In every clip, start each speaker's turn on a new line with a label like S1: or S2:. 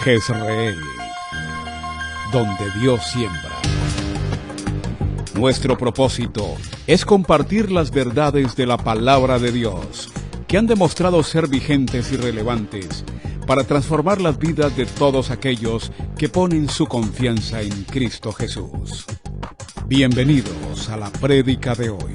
S1: Jezreel, donde Dios siembra. Nuestro propósito es compartir las verdades de la palabra de Dios, que han demostrado ser vigentes y relevantes para transformar las vidas de todos aquellos que ponen su confianza en Cristo Jesús. Bienvenidos a la prédica de hoy.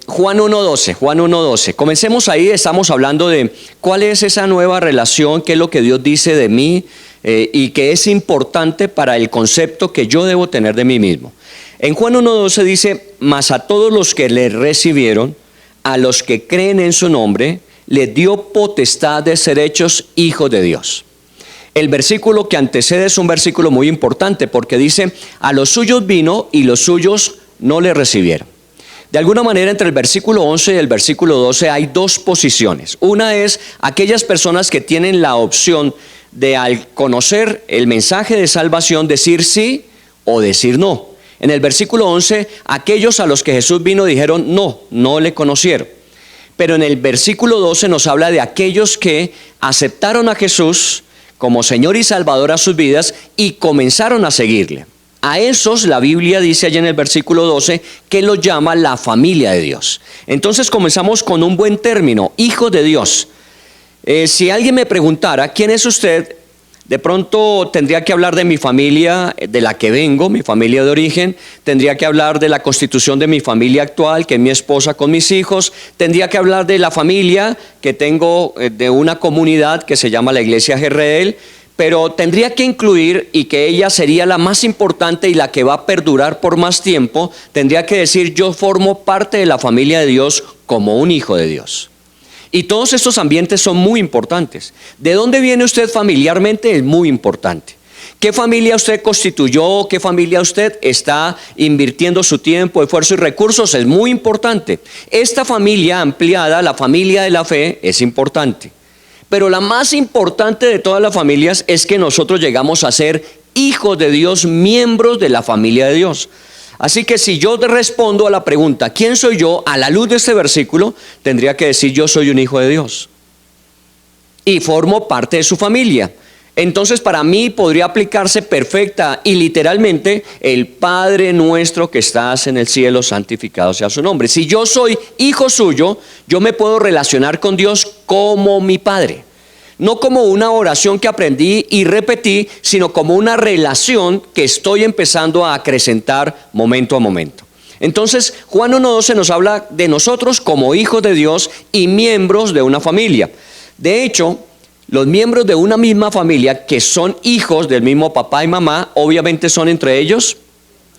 S2: Juan 1.12. Comencemos ahí, estamos hablando de cuál es esa nueva relación, qué es lo que Dios dice de mí y que es importante para el concepto que yo debo tener de mí mismo. En Juan 1.12 dice, mas a todos los que le recibieron, a los que creen en su nombre, les dio potestad de ser hechos hijos de Dios. El versículo que antecede es un versículo muy importante porque dice, a los suyos vino y los suyos no le recibieron. De alguna manera, entre el versículo 11 y el versículo 12 hay dos posiciones. Una es aquellas personas que tienen la opción de, al conocer el mensaje de salvación, decir sí o decir no. En el versículo 11, aquellos a los que Jesús vino dijeron no le conocieron. Pero en el versículo 12 nos habla de aquellos que aceptaron a Jesús como Señor y Salvador a sus vidas y comenzaron a seguirle. A esos la Biblia dice allá en el versículo 12 que los llama la familia de Dios. Entonces comenzamos con un buen término, hijo de Dios. Si alguien me preguntara, ¿quién es usted? De pronto tendría que hablar de mi familia, de la que vengo, mi familia de origen. Tendría que hablar de la constitución de mi familia actual, que es mi esposa con mis hijos. Tendría que hablar de la familia que tengo de una comunidad que se llama la Iglesia Jezreel. Pero tendría que incluir, y que ella sería la más importante y la que va a perdurar por más tiempo, tendría que decir, yo formo parte de la familia de Dios como un hijo de Dios. Y todos estos ambientes son muy importantes. ¿De dónde viene usted familiarmente? Es muy importante. ¿Qué familia usted constituyó? ¿Qué familia usted está invirtiendo su tiempo, esfuerzo y recursos? Es muy importante. Esta familia ampliada, la familia de la fe, es importante. Pero la más importante de todas las familias es que nosotros llegamos a ser hijos de Dios, miembros de la familia de Dios. Así que si yo te respondo a la pregunta, ¿quién soy yo? A la luz de este versículo, tendría que decir, yo soy un hijo de Dios. Y formo parte de su familia. Entonces para mí podría aplicarse perfecta y literalmente, el Padre nuestro que estás en el cielo, santificado sea su nombre. Si yo soy hijo suyo, yo me puedo relacionar con Dios como mi Padre. No como una oración que aprendí y repetí, sino como una relación que estoy empezando a acrecentar momento a momento. Entonces Juan 1.12 nos habla de nosotros como hijos de Dios y miembros de una familia. De hecho, los miembros de una misma familia que son hijos del mismo papá y mamá, obviamente son entre ellos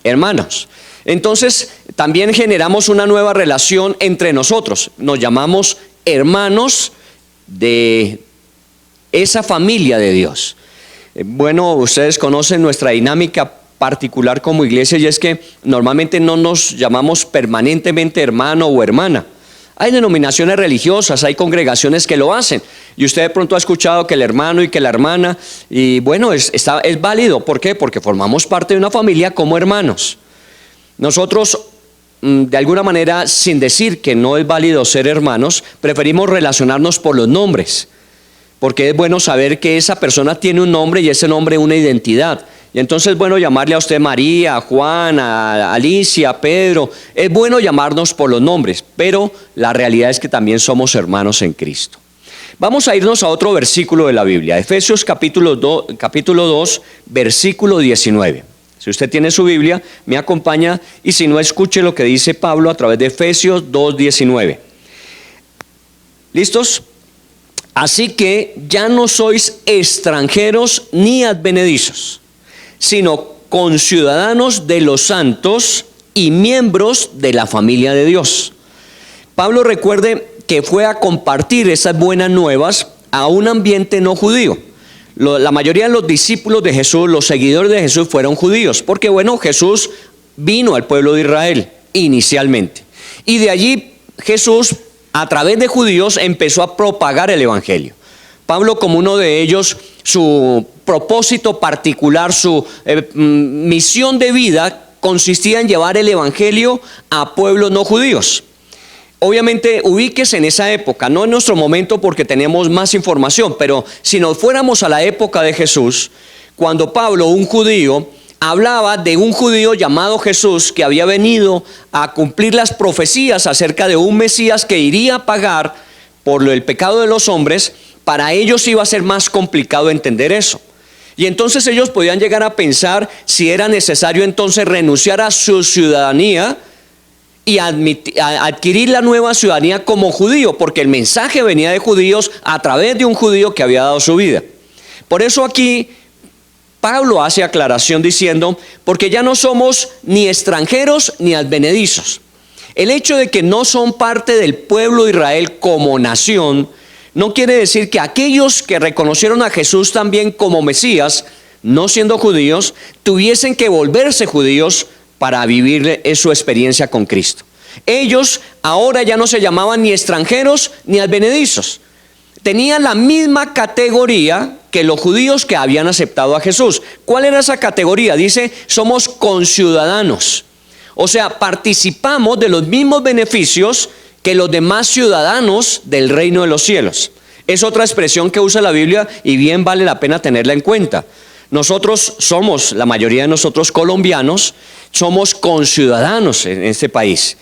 S2: hermanos. Entonces también generamos una nueva relación entre nosotros. Nos llamamos hermanos de esa familia de Dios. Bueno, ustedes conocen nuestra dinámica particular como iglesia y es que normalmente no nos llamamos permanentemente hermano o hermana. Hay denominaciones religiosas, hay congregaciones que lo hacen. Y usted de pronto ha escuchado que el hermano y que la hermana, y bueno, es válido. ¿Por qué? Porque formamos parte de una familia como hermanos. Nosotros, de alguna manera, sin decir que no es válido ser hermanos, preferimos relacionarnos por los nombres. Porque es bueno saber que esa persona tiene un nombre y ese nombre una identidad. Y entonces es bueno llamarle a usted María, Juan, a Alicia, Pedro. Es bueno llamarnos por los nombres, pero la realidad es que también somos hermanos en Cristo. Vamos a irnos a otro versículo de la Biblia, Efesios capítulo 2, versículo 19. Si usted tiene su Biblia, me acompaña y si no, escuche lo que dice Pablo a través de Efesios 2:19. ¿Listos? Así que ya no sois extranjeros ni advenedizos, sino conciudadanos de los santos y miembros de la familia de Dios. Pablo recuerde que fue a compartir esas buenas nuevas a un ambiente no judío. La mayoría de los discípulos de Jesús, los seguidores de Jesús fueron judíos, porque bueno, Jesús vino al pueblo de Israel inicialmente. Y de allí Jesús, a través de judíos, empezó a propagar el evangelio. Pablo, como uno de ellos, su propósito particular, su misión de vida consistía en llevar el evangelio a pueblos no judíos. obviamente ubíquese en esa época, no en nuestro momento porque tenemos más información, pero si nos fuéramos a la época de Jesús, cuando Pablo, un judío, hablaba de un judío llamado Jesús que había venido a cumplir las profecías acerca de un Mesías que iría a pagar por el pecado de los hombres, para ellos iba a ser más complicado entender eso. Y entonces ellos podían llegar a pensar si era necesario entonces renunciar a su ciudadanía y adquirir la nueva ciudadanía como judío, porque el mensaje venía de judíos a través de un judío que había dado su vida. Por eso aquí Pablo hace aclaración diciendo, porque ya no somos ni extranjeros ni advenedizos. El hecho de que no son parte del pueblo de Israel como nación, no quiere decir que aquellos que reconocieron a Jesús también como Mesías, no siendo judíos, tuviesen que volverse judíos para vivir su experiencia con Cristo. Ellos ahora ya no se llamaban ni extranjeros ni advenedizos. Tenían la misma categoría que los judíos que habían aceptado a Jesús. ¿Cuál era esa categoría? Dice, somos conciudadanos. O sea, participamos de los mismos beneficios que los demás ciudadanos del reino de los cielos. Es otra expresión que usa la Biblia y bien vale la pena tenerla en cuenta. Nosotros somos, la mayoría de nosotros colombianos, somos conciudadanos en este país.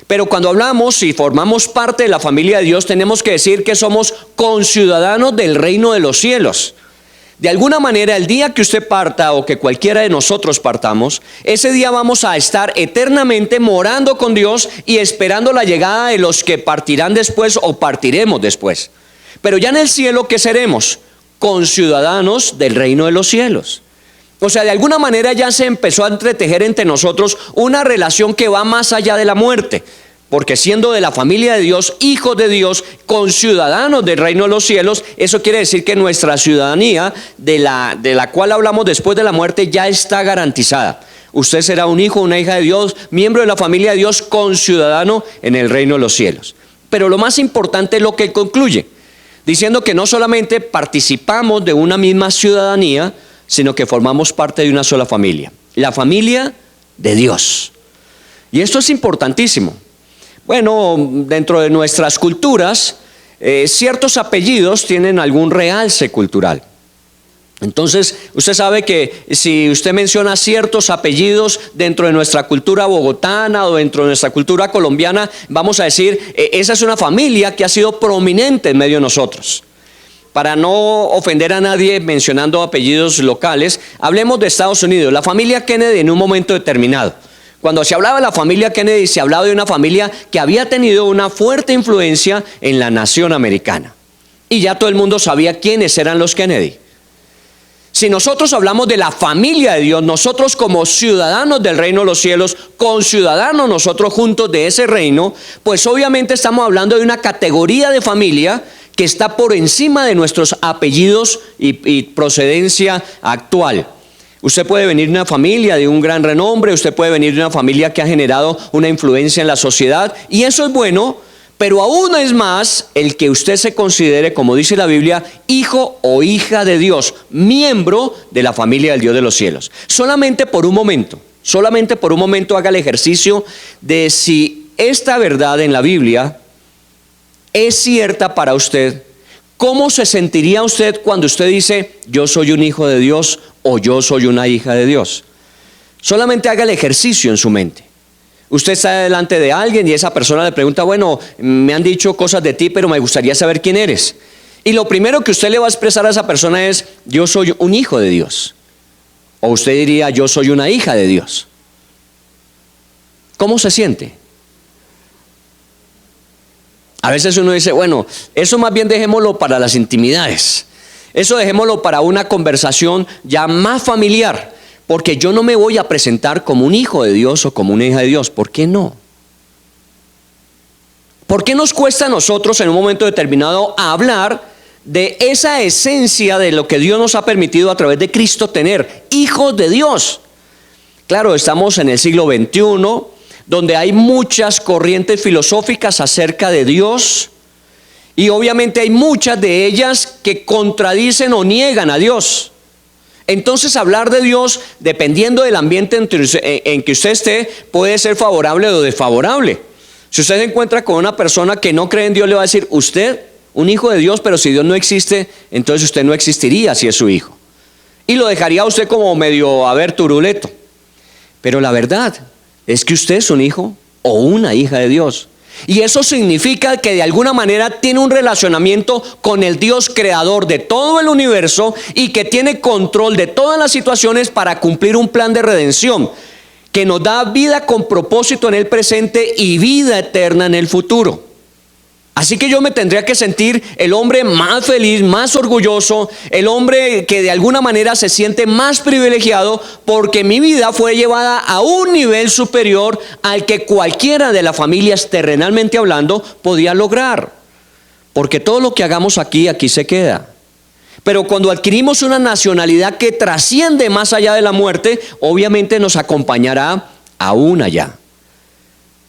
S2: Pero cuando hablamos y formamos parte de la familia de Dios, tenemos que decir que somos conciudadanos del reino de los cielos. De alguna manera, el día que usted parta o que cualquiera de nosotros partamos, ese día vamos a estar eternamente morando con Dios y esperando la llegada de los que partirán después o partiremos después. Pero ya en el cielo, ¿qué seremos? Conciudadanos del reino de los cielos. O sea, de alguna manera ya se empezó a entretejer entre nosotros una relación que va más allá de la muerte. Porque siendo de la familia de Dios, hijos de Dios, conciudadanos del reino de los cielos, eso quiere decir que nuestra ciudadanía, de la cual hablamos después de la muerte, ya está garantizada. Usted será un hijo, una hija de Dios, miembro de la familia de Dios, conciudadano en el reino de los cielos. Pero lo más importante es lo que concluye, diciendo que no solamente participamos de una misma ciudadanía, sino que formamos parte de una sola familia, la familia de Dios. Y esto es importantísimo. Bueno, dentro de nuestras culturas, ciertos apellidos tienen algún realce cultural. Entonces, usted sabe que si usted menciona ciertos apellidos dentro de nuestra cultura bogotana o dentro de nuestra cultura colombiana, vamos a decir, esa es una familia que ha sido prominente en medio de nosotros. Para no ofender a nadie mencionando apellidos locales, hablemos de Estados Unidos, la familia Kennedy en un momento determinado. Cuando se hablaba de la familia Kennedy, se hablaba de una familia que había tenido una fuerte influencia en la nación americana. Y ya todo el mundo sabía quiénes eran los Kennedy. Si nosotros hablamos de la familia de Dios, nosotros como ciudadanos del reino de los cielos, conciudadanos nosotros juntos de ese reino, pues obviamente estamos hablando de una categoría de familia que está por encima de nuestros apellidos y procedencia actual. Usted puede venir de una familia de un gran renombre, usted puede venir de una familia que ha generado una influencia en la sociedad, y eso es bueno, pero aún es más el que usted se considere, como dice la Biblia, hijo o hija de Dios, miembro de la familia del Dios de los cielos. Solamente por un momento haga el ejercicio de si esta verdad en la Biblia es cierta para usted. ¿Cómo se sentiría usted cuando usted dice, yo soy un hijo de Dios o yo soy una hija de Dios? Solamente haga el ejercicio en su mente. Usted está delante de alguien y esa persona le pregunta, bueno, me han dicho cosas de ti, pero me gustaría saber quién eres. Y lo primero que usted le va a expresar a esa persona es, yo soy un hijo de Dios. O usted diría, yo soy una hija de Dios. ¿Cómo se siente? A veces uno dice, bueno, eso más bien dejémoslo para las intimidades. Eso dejémoslo para una conversación ya más familiar. Porque yo no me voy a presentar como un hijo de Dios o como una hija de Dios. ¿Por qué no? ¿Por qué nos cuesta a nosotros en un momento determinado hablar de esa esencia de lo que Dios nos ha permitido a través de Cristo tener? Hijos de Dios. Claro, estamos en el siglo XXI, donde hay muchas corrientes filosóficas acerca de Dios y obviamente hay muchas de ellas que contradicen o niegan a Dios. Entonces hablar de Dios, dependiendo del ambiente en que usted esté, puede ser favorable o desfavorable. Si usted se encuentra con una persona que no cree en Dios, le va a decir, usted, un hijo de Dios, pero si Dios no existe, entonces usted no existiría si es su hijo. Y lo dejaría a usted como medio, turuleto. Pero la verdad es que usted es un hijo o una hija de Dios. Y eso significa que de alguna manera tiene un relacionamiento con el Dios creador de todo el universo y que tiene control de todas las situaciones para cumplir un plan de redención que nos da vida con propósito en el presente y vida eterna en el futuro. Así que yo me tendría que sentir el hombre más feliz, más orgulloso, el hombre que de alguna manera se siente más privilegiado porque mi vida fue llevada a un nivel superior al que cualquiera de las familias terrenalmente hablando podía lograr. Porque todo lo que hagamos aquí se queda. Pero cuando adquirimos una nacionalidad que trasciende más allá de la muerte, obviamente nos acompañará aún allá.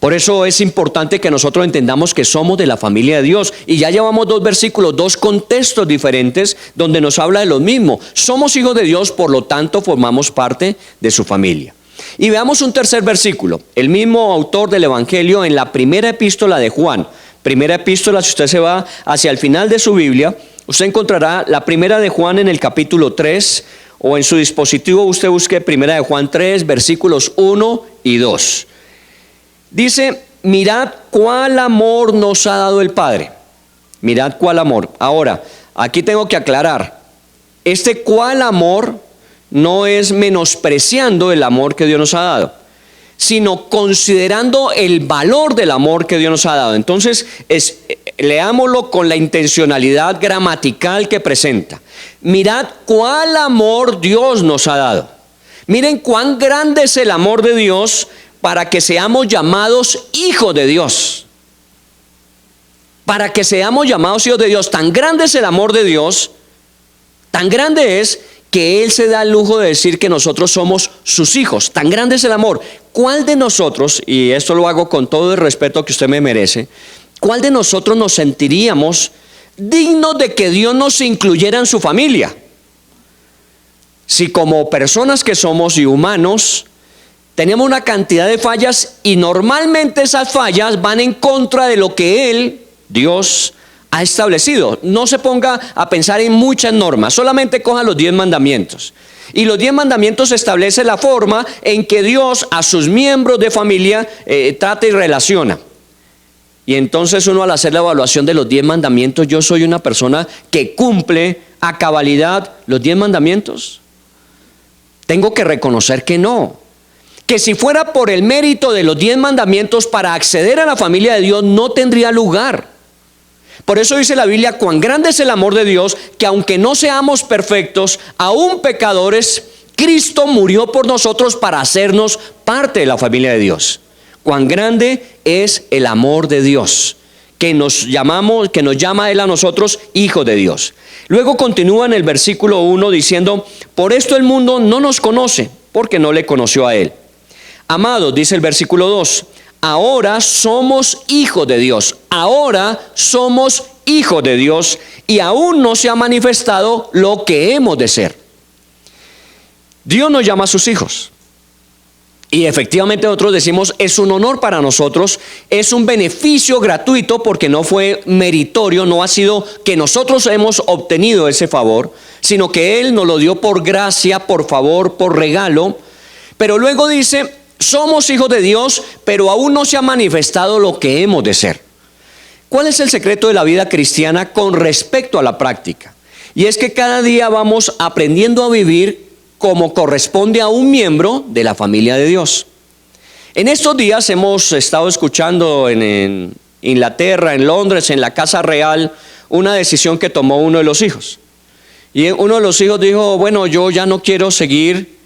S2: Por eso es importante que nosotros entendamos que somos de la familia de Dios. Y ya llevamos 2 versículos, 2 contextos diferentes donde nos habla de lo mismo. Somos hijos de Dios, por lo tanto formamos parte de su familia. Y veamos un tercer versículo. El mismo autor del Evangelio en la primera epístola de Juan. Primera epístola, si usted se va hacia el final de su Biblia, usted encontrará la primera de Juan en el capítulo 3. O en su dispositivo usted busque primera de Juan 3, versículos 1 y 2. Dice, mirad cuál amor nos ha dado el Padre. Mirad cuál amor. Ahora, aquí tengo que aclarar. Este cuál amor no es menospreciando el amor que Dios nos ha dado, sino considerando el valor del amor que Dios nos ha dado. Entonces, leámoslo con la intencionalidad gramatical que presenta. Mirad cuál amor Dios nos ha dado. Miren cuán grande es el amor de Dios para que seamos llamados hijos de Dios. Para que seamos llamados hijos de Dios. Tan grande es el amor de Dios, tan grande es que Él se da el lujo de decir que nosotros somos sus hijos. Tan grande es el amor. ¿Cuál de nosotros, y esto lo hago con todo el respeto que usted me merece, cuál de nosotros nos sentiríamos dignos de que Dios nos incluyera en su familia? Si como personas que somos y humanos, tenemos una cantidad de fallas y normalmente esas fallas van en contra de lo que Él, Dios, ha establecido. No se ponga a pensar en muchas normas, solamente coja los 10 mandamientos. Y los 10 mandamientos establecen la forma en que Dios a sus miembros de familia trata y relaciona. Y entonces uno al hacer la evaluación de los 10 mandamientos, yo soy una persona que cumple a cabalidad los 10 mandamientos. Tengo que reconocer que no. Que si fuera por el mérito de los 10 mandamientos para acceder a la familia de Dios, no tendría lugar. Por eso dice la Biblia, cuán grande es el amor de Dios, que aunque no seamos perfectos, aún pecadores, Cristo murió por nosotros para hacernos parte de la familia de Dios. Cuán grande es el amor de Dios, que nos llama Él a nosotros hijos de Dios. Luego continúa en el versículo 1 diciendo, por esto el mundo no nos conoce, porque no le conoció a Él. Amados, dice el versículo 2, ahora somos hijos de Dios, ahora somos hijos de Dios y aún no se ha manifestado lo que hemos de ser. Dios nos llama a sus hijos. Y efectivamente nosotros decimos, es un honor para nosotros, es un beneficio gratuito porque no fue meritorio, no ha sido que nosotros hemos obtenido ese favor, sino que Él nos lo dio por gracia, por favor, por regalo. Pero luego dice, somos hijos de Dios, pero aún no se ha manifestado lo que hemos de ser. ¿Cuál es el secreto de la vida cristiana con respecto a la práctica? Y es que cada día vamos aprendiendo a vivir como corresponde a un miembro de la familia de Dios. En estos días hemos estado escuchando en Inglaterra, en Londres, en la Casa Real, una decisión que tomó uno de los hijos. Y uno de los hijos dijo, bueno, yo ya no quiero seguir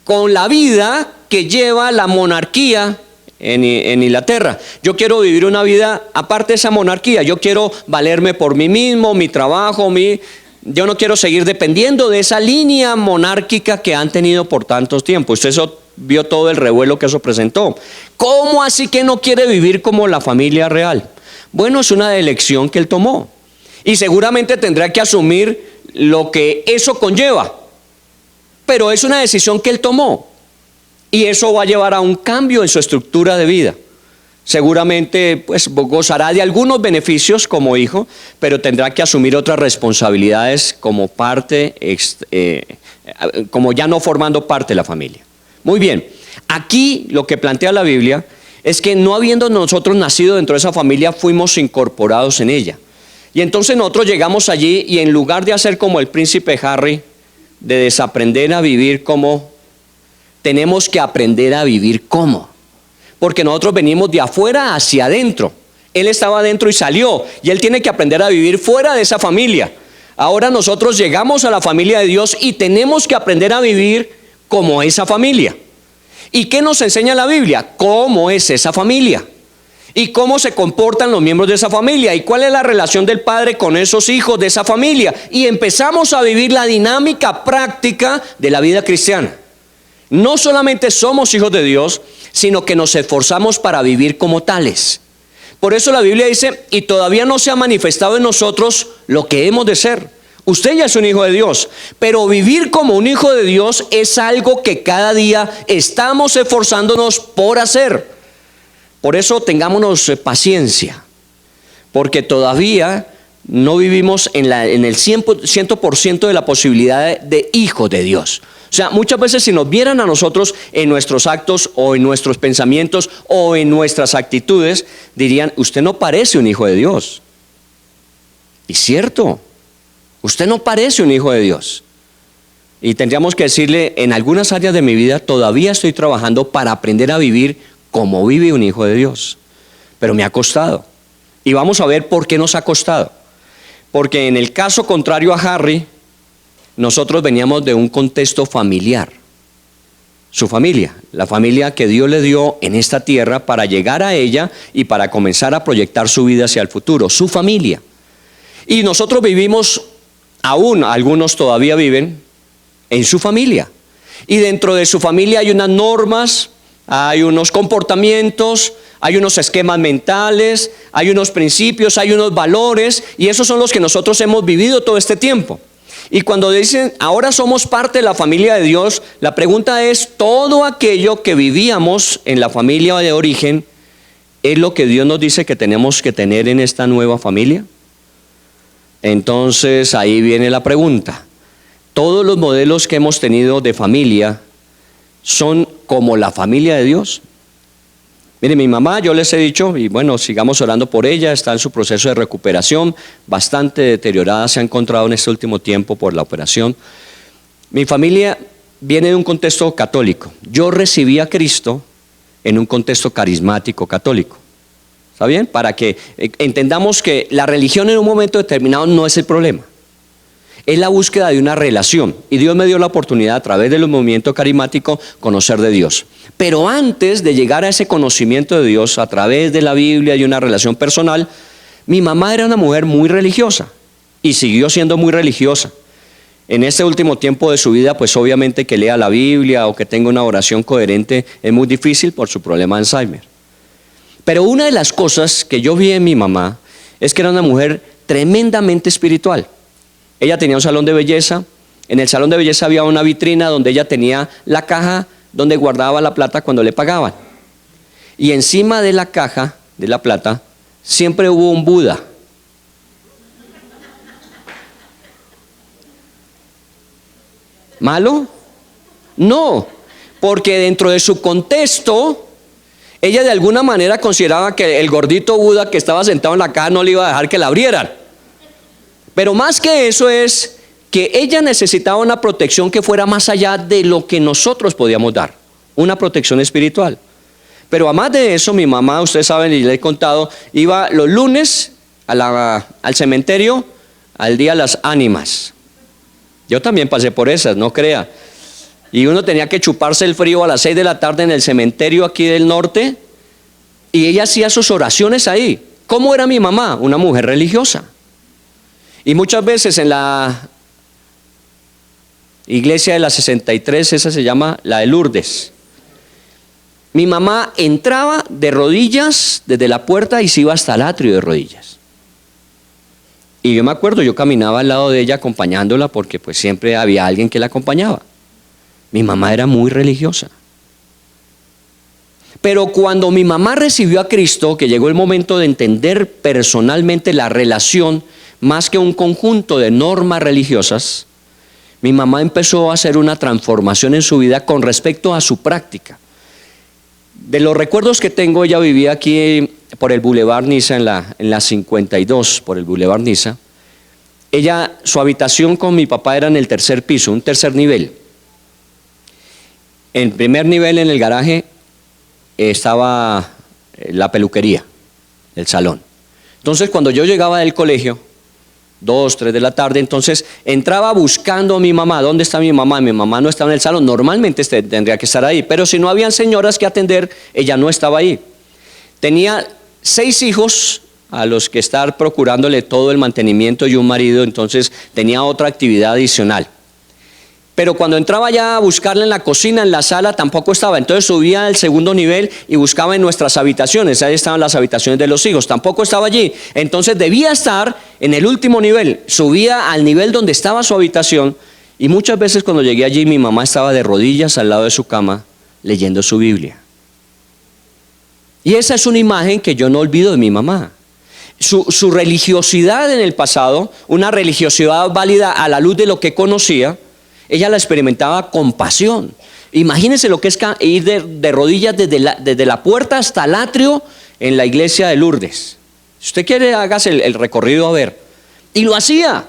S2: con la vida que lleva la monarquía en Inglaterra. Yo quiero vivir una vida aparte de esa monarquía. Yo quiero valerme por mí mismo, mi trabajo, yo no quiero seguir dependiendo de esa línea monárquica que han tenido por tantos tiempos. Usted vio todo el revuelo que eso presentó. ¿Cómo así que no quiere vivir como la familia real? Bueno, es una elección que él tomó. Y seguramente tendrá que asumir lo que eso conlleva. Pero es una decisión que él tomó. Y eso va a llevar a un cambio en su estructura de vida. Seguramente pues gozará de algunos beneficios como hijo, pero tendrá que asumir otras responsabilidades como parte, como ya no formando parte de la familia. Muy bien, aquí lo que plantea la Biblia es que no habiendo nosotros nacido dentro de esa familia, fuimos incorporados en ella. Y entonces nosotros llegamos allí y en lugar de hacer como el príncipe Harry, de desaprender a vivir como, tenemos que aprender a vivir como. Porque nosotros venimos de afuera hacia adentro. Él estaba adentro y salió, y él tiene que aprender a vivir fuera de esa familia. Ahora nosotros llegamos a la familia de Dios y tenemos que aprender a vivir como esa familia. ¿Y qué nos enseña la Biblia? ¿Cómo es esa familia? ¿Y cómo se comportan los miembros de esa familia? ¿Y cuál es la relación del padre con esos hijos de esa familia? Y empezamos a vivir la dinámica práctica de la vida cristiana. No solamente somos hijos de Dios, sino que nos esforzamos para vivir como tales. Por eso la Biblia dice, y todavía no se ha manifestado en nosotros lo que hemos de ser. Usted ya es un hijo de Dios, pero vivir como un hijo de Dios es algo que cada día estamos esforzándonos por hacer. Por eso tengámonos paciencia, porque todavía no vivimos en el 100% de la posibilidad de hijos de Dios. O sea, muchas veces si nos vieran a nosotros en nuestros actos o en nuestros pensamientos o en nuestras actitudes, dirían, usted no parece un hijo de Dios. Y cierto, usted no parece un hijo de Dios. Y tendríamos que decirle, en algunas áreas de mi vida todavía estoy trabajando para aprender a vivir como vive un hijo de Dios. Pero me ha costado. Y vamos a ver por qué nos ha costado. Porque en el caso contrario a Harry, nosotros veníamos de un contexto familiar. Su familia, la familia que Dios le dio en esta tierra para llegar a ella y para comenzar a proyectar su vida hacia el futuro, su familia. Y nosotros vivimos, aún algunos todavía viven, en su familia. Y dentro de su familia hay unas normas, hay unos comportamientos, hay unos esquemas mentales, hay unos principios, hay unos valores, y esos son los que nosotros hemos vivido todo este tiempo. Y cuando dicen, ahora somos parte de la familia de Dios, la pregunta es, ¿todo aquello que vivíamos en la familia de origen es lo que Dios nos dice que tenemos que tener en esta nueva familia? Entonces ahí viene la pregunta. ¿Todos los modelos que hemos tenido de familia son como la familia de Dios? Mire, mi mamá, yo les he dicho, y bueno, sigamos orando por ella, está en su proceso de recuperación, bastante deteriorada, se ha encontrado en este último tiempo por la operación. Mi familia viene de un contexto católico. Yo recibí a Cristo en un contexto carismático católico. ¿Está bien? Para que entendamos que la religión en un momento determinado no es el problema. Es la búsqueda de una relación. Y Dios me dio la oportunidad a través del movimiento carismático conocer de Dios. Pero antes de llegar a ese conocimiento de Dios a través de la Biblia y una relación personal, mi mamá era una mujer muy religiosa y siguió siendo muy religiosa. En este último tiempo de su vida, pues obviamente que lea la Biblia o que tenga una oración coherente es muy difícil por su problema de Alzheimer. Pero una de las cosas que yo vi en mi mamá es que era una mujer tremendamente espiritual. Ella tenía un salón de belleza. En el salón de belleza había una vitrina donde ella tenía la caja donde guardaba la plata cuando le pagaban. Y encima de la caja de la plata siempre hubo un Buda. ¿Malo? No, porque dentro de su contexto, ella de alguna manera consideraba que el gordito Buda que estaba sentado en la caja no le iba a dejar que la abrieran. Pero más que eso es que ella necesitaba una protección que fuera más allá de lo que nosotros podíamos dar, una protección espiritual. Pero además de eso, mi mamá, ustedes saben y le he contado, iba los lunes al cementerio al día de las ánimas. Yo también pasé por esas, no crea. Y uno tenía que chuparse el frío a las 6 de la tarde en el cementerio aquí del norte, y ella hacía sus oraciones ahí. ¿Cómo era mi mamá? Una mujer religiosa. Y muchas veces en la iglesia de la 63, esa se llama la de Lourdes, mi mamá entraba de rodillas desde la puerta y se iba hasta el atrio de rodillas. Y yo me acuerdo, yo caminaba al lado de ella acompañándola porque pues siempre había alguien que la acompañaba. Mi mamá era muy religiosa. Pero cuando mi mamá recibió a Cristo, que llegó el momento de entender personalmente la relación, más que un conjunto de normas religiosas, mi mamá empezó a hacer una transformación en su vida con respecto a su práctica. De los recuerdos que tengo, ella vivía aquí por el Boulevard Niza, en la 52, por el Boulevard Niza. Su habitación con mi papá era en el tercer piso, un tercer nivel. En el primer nivel, en el garaje, estaba la peluquería, el salón. Entonces, cuando yo llegaba del colegio, 2, 3 de la tarde, entonces entraba buscando a mi mamá. ¿Dónde está mi mamá? Mi mamá no estaba en el salón. Normalmente tendría que estar ahí, pero si no habían señoras que atender, ella no estaba ahí. Tenía 6 hijos a los que estar procurándole todo el mantenimiento y un marido, entonces tenía otra actividad adicional. Pero cuando entraba ya a buscarla en la cocina, en la sala, tampoco estaba. Entonces subía al segundo nivel y buscaba en nuestras habitaciones. Ahí estaban las habitaciones de los hijos. Tampoco estaba allí. Entonces debía estar en el último nivel. Subía al nivel donde estaba su habitación. Y muchas veces cuando llegué allí, mi mamá estaba de rodillas al lado de su cama, leyendo su Biblia. Y esa es una imagen que yo no olvido de mi mamá. Su religiosidad en el pasado, una religiosidad válida a la luz de lo que conocía, ella la experimentaba con pasión. Imagínense lo que es ir de rodillas desde la puerta hasta el atrio en la iglesia de Lourdes. Si usted quiere, hágase el recorrido a ver. Y lo hacía.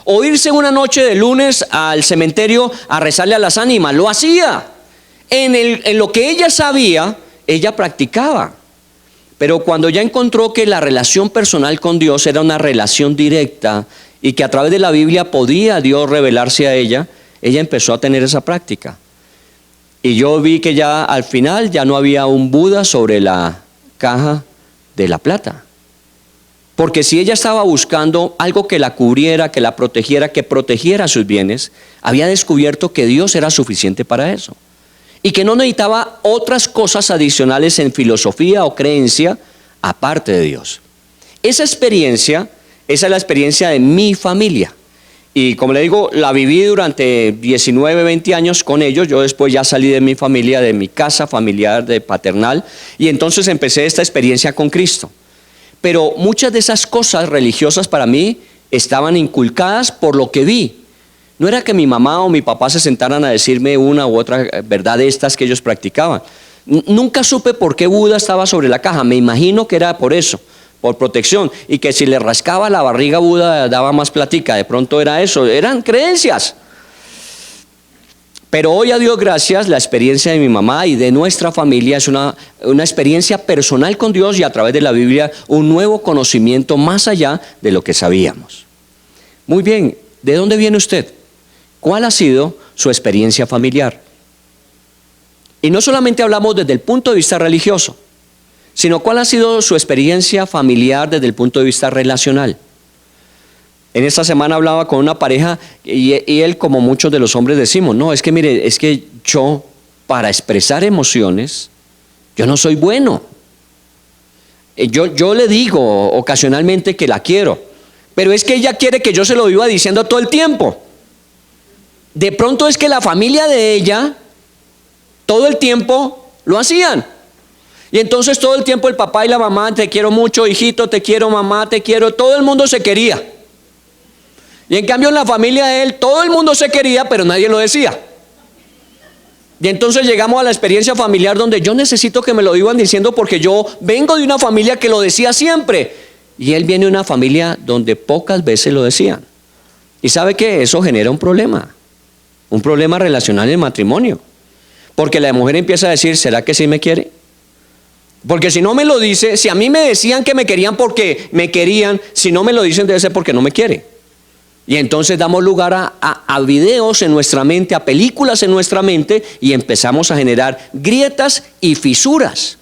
S2: O irse una noche de lunes al cementerio a rezarle a las ánimas. Lo hacía. En lo que ella sabía, ella practicaba. Pero cuando ya encontró que la relación personal con Dios era una relación directa y que a través de la Biblia podía Dios revelarse a ella, ella empezó a tener esa práctica. Y yo vi que ya al final ya no había un Buda sobre la caja de la plata. Porque si ella estaba buscando algo que la cubriera, que la protegiera, que protegiera sus bienes, había descubierto que Dios era suficiente para eso. Y que no necesitaba otras cosas adicionales en filosofía o creencia aparte de Dios. Esa es la experiencia de mi familia. Y como le digo, la viví durante 19, 20 años con ellos. Yo después ya salí de mi familia, de mi casa familiar, de paternal, y entonces empecé esta experiencia con Cristo. Pero muchas de esas cosas religiosas para mí estaban inculcadas por lo que vi. No era que mi mamá o mi papá se sentaran a decirme una u otra verdad de estas que ellos practicaban. Nunca supe por qué Buda estaba sobre la caja. Me imagino que era por eso, por protección, y que si le rascaba la barriga Buda daba más platica. De pronto era eso, eran creencias. Pero hoy, a Dios gracias, la experiencia de mi mamá y de nuestra familia es una experiencia personal con Dios, y a través de la Biblia un nuevo conocimiento más allá de lo que sabíamos. Muy bien, ¿de dónde viene usted? ¿Cuál ha sido su experiencia familiar? Y no solamente hablamos desde el punto de vista religioso, sino cuál ha sido su experiencia familiar desde el punto de vista relacional. En esta semana hablaba con una pareja y él, como muchos de los hombres decimos, no, es que mire, es que yo para expresar emociones, yo no soy bueno. Yo le digo ocasionalmente que la quiero, pero es que ella quiere que yo se lo viva diciendo todo el tiempo. De pronto es que la familia de ella todo el tiempo lo hacían. Y entonces todo el tiempo el papá y la mamá, te quiero mucho, hijito, te quiero, mamá, te quiero, todo el mundo se quería. Y en cambio en la familia de él, todo el mundo se quería, pero nadie lo decía. Y entonces llegamos a la experiencia familiar donde yo necesito que me lo iban diciendo porque yo vengo de una familia que lo decía siempre. Y él viene de una familia donde pocas veces lo decían. Y ¿sabe qué? Eso genera un problema relacional en el matrimonio. Porque la mujer empieza a decir, ¿será que sí me quiere? Porque si no me lo dice, si a mí me decían que me querían porque me querían, si no me lo dicen debe ser porque no me quiere. Y entonces damos lugar a videos en nuestra mente, a películas en nuestra mente, y empezamos a generar grietas y fisuras.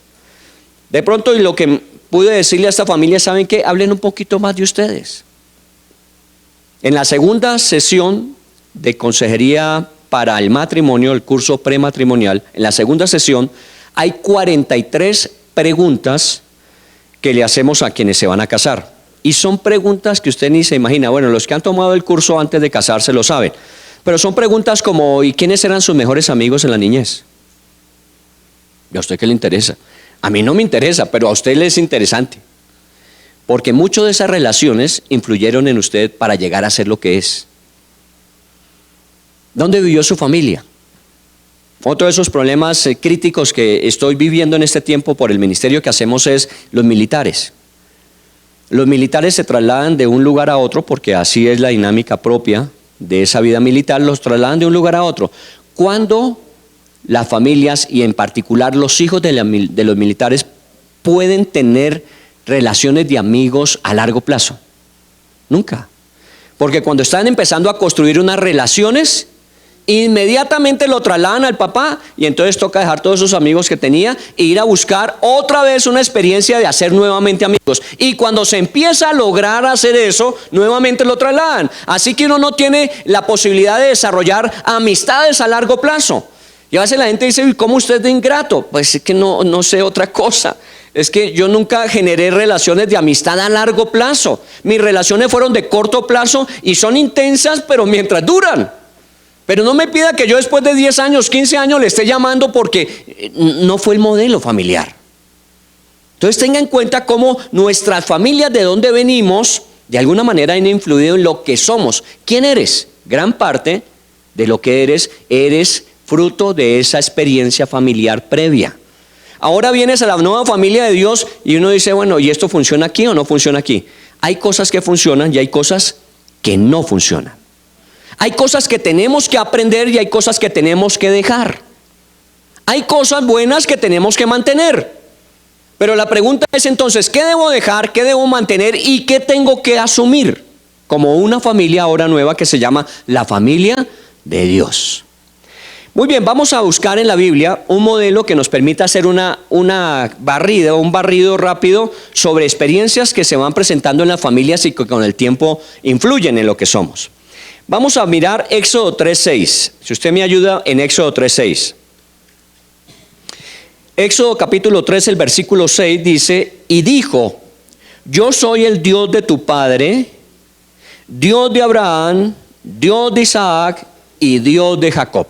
S2: De pronto, y lo que pude decirle a esta familia, ¿saben qué? Hablen un poquito más de ustedes. En la segunda sesión de consejería para el matrimonio, el curso prematrimonial, en la segunda sesión hay 43 preguntas que le hacemos a quienes se van a casar. Y son preguntas que usted ni se imagina. Bueno, los que han tomado el curso antes de casarse lo saben. Pero son preguntas como, ¿y quiénes eran sus mejores amigos en la niñez? ¿Y a usted qué le interesa? A mí no me interesa, pero a usted le es interesante. Porque muchas de esas relaciones influyeron en usted para llegar a ser lo que es. ¿Dónde vivió su familia? Otro de esos problemas críticos que estoy viviendo en este tiempo por el ministerio que hacemos es los militares. Los militares se trasladan de un lugar a otro porque así es la dinámica propia de esa vida militar, los trasladan de un lugar a otro. ¿Cuándo las familias y en particular los hijos de los militares pueden tener relaciones de amigos a largo plazo? Nunca. Porque cuando están empezando a construir unas relaciones, inmediatamente lo trasladan al papá y entonces toca dejar todos esos amigos que tenía e ir a buscar otra vez una experiencia de hacer nuevamente amigos. Y cuando se empieza a lograr hacer eso, nuevamente lo trasladan. Así que uno no tiene la posibilidad de desarrollar amistades a largo plazo. Y a veces la gente dice, ¿cómo usted es de ingrato? Pues es que no sé otra cosa. Es que yo nunca generé relaciones de amistad a largo plazo. Mis relaciones fueron de corto plazo y son intensas, pero mientras duran. Pero no me pida que yo después de 10 años, 15 años le esté llamando porque no fue el modelo familiar. Entonces tenga en cuenta cómo nuestras familias de donde venimos de alguna manera han influido en lo que somos. ¿Quién eres? Gran parte de lo que eres fruto de esa experiencia familiar previa. Ahora vienes a la nueva familia de Dios y uno dice, bueno, ¿y esto funciona aquí o no funciona aquí? Hay cosas que funcionan y hay cosas que no funcionan. Hay cosas que tenemos que aprender y hay cosas que tenemos que dejar. Hay cosas buenas que tenemos que mantener. Pero la pregunta es entonces, ¿qué debo dejar, qué debo mantener y qué tengo que asumir? Como una familia ahora nueva que se llama la familia de Dios. Muy bien, vamos a buscar en la Biblia un modelo que nos permita hacer una barrida, un barrido rápido sobre experiencias que se van presentando en las familias y que con el tiempo influyen en lo que somos. Vamos a mirar Éxodo 3:6. Si usted me ayuda en Éxodo 3:6. Éxodo capítulo 3, el versículo 6 dice, y dijo, yo soy el Dios de tu padre, Dios de Abraham, Dios de Isaac y Dios de Jacob.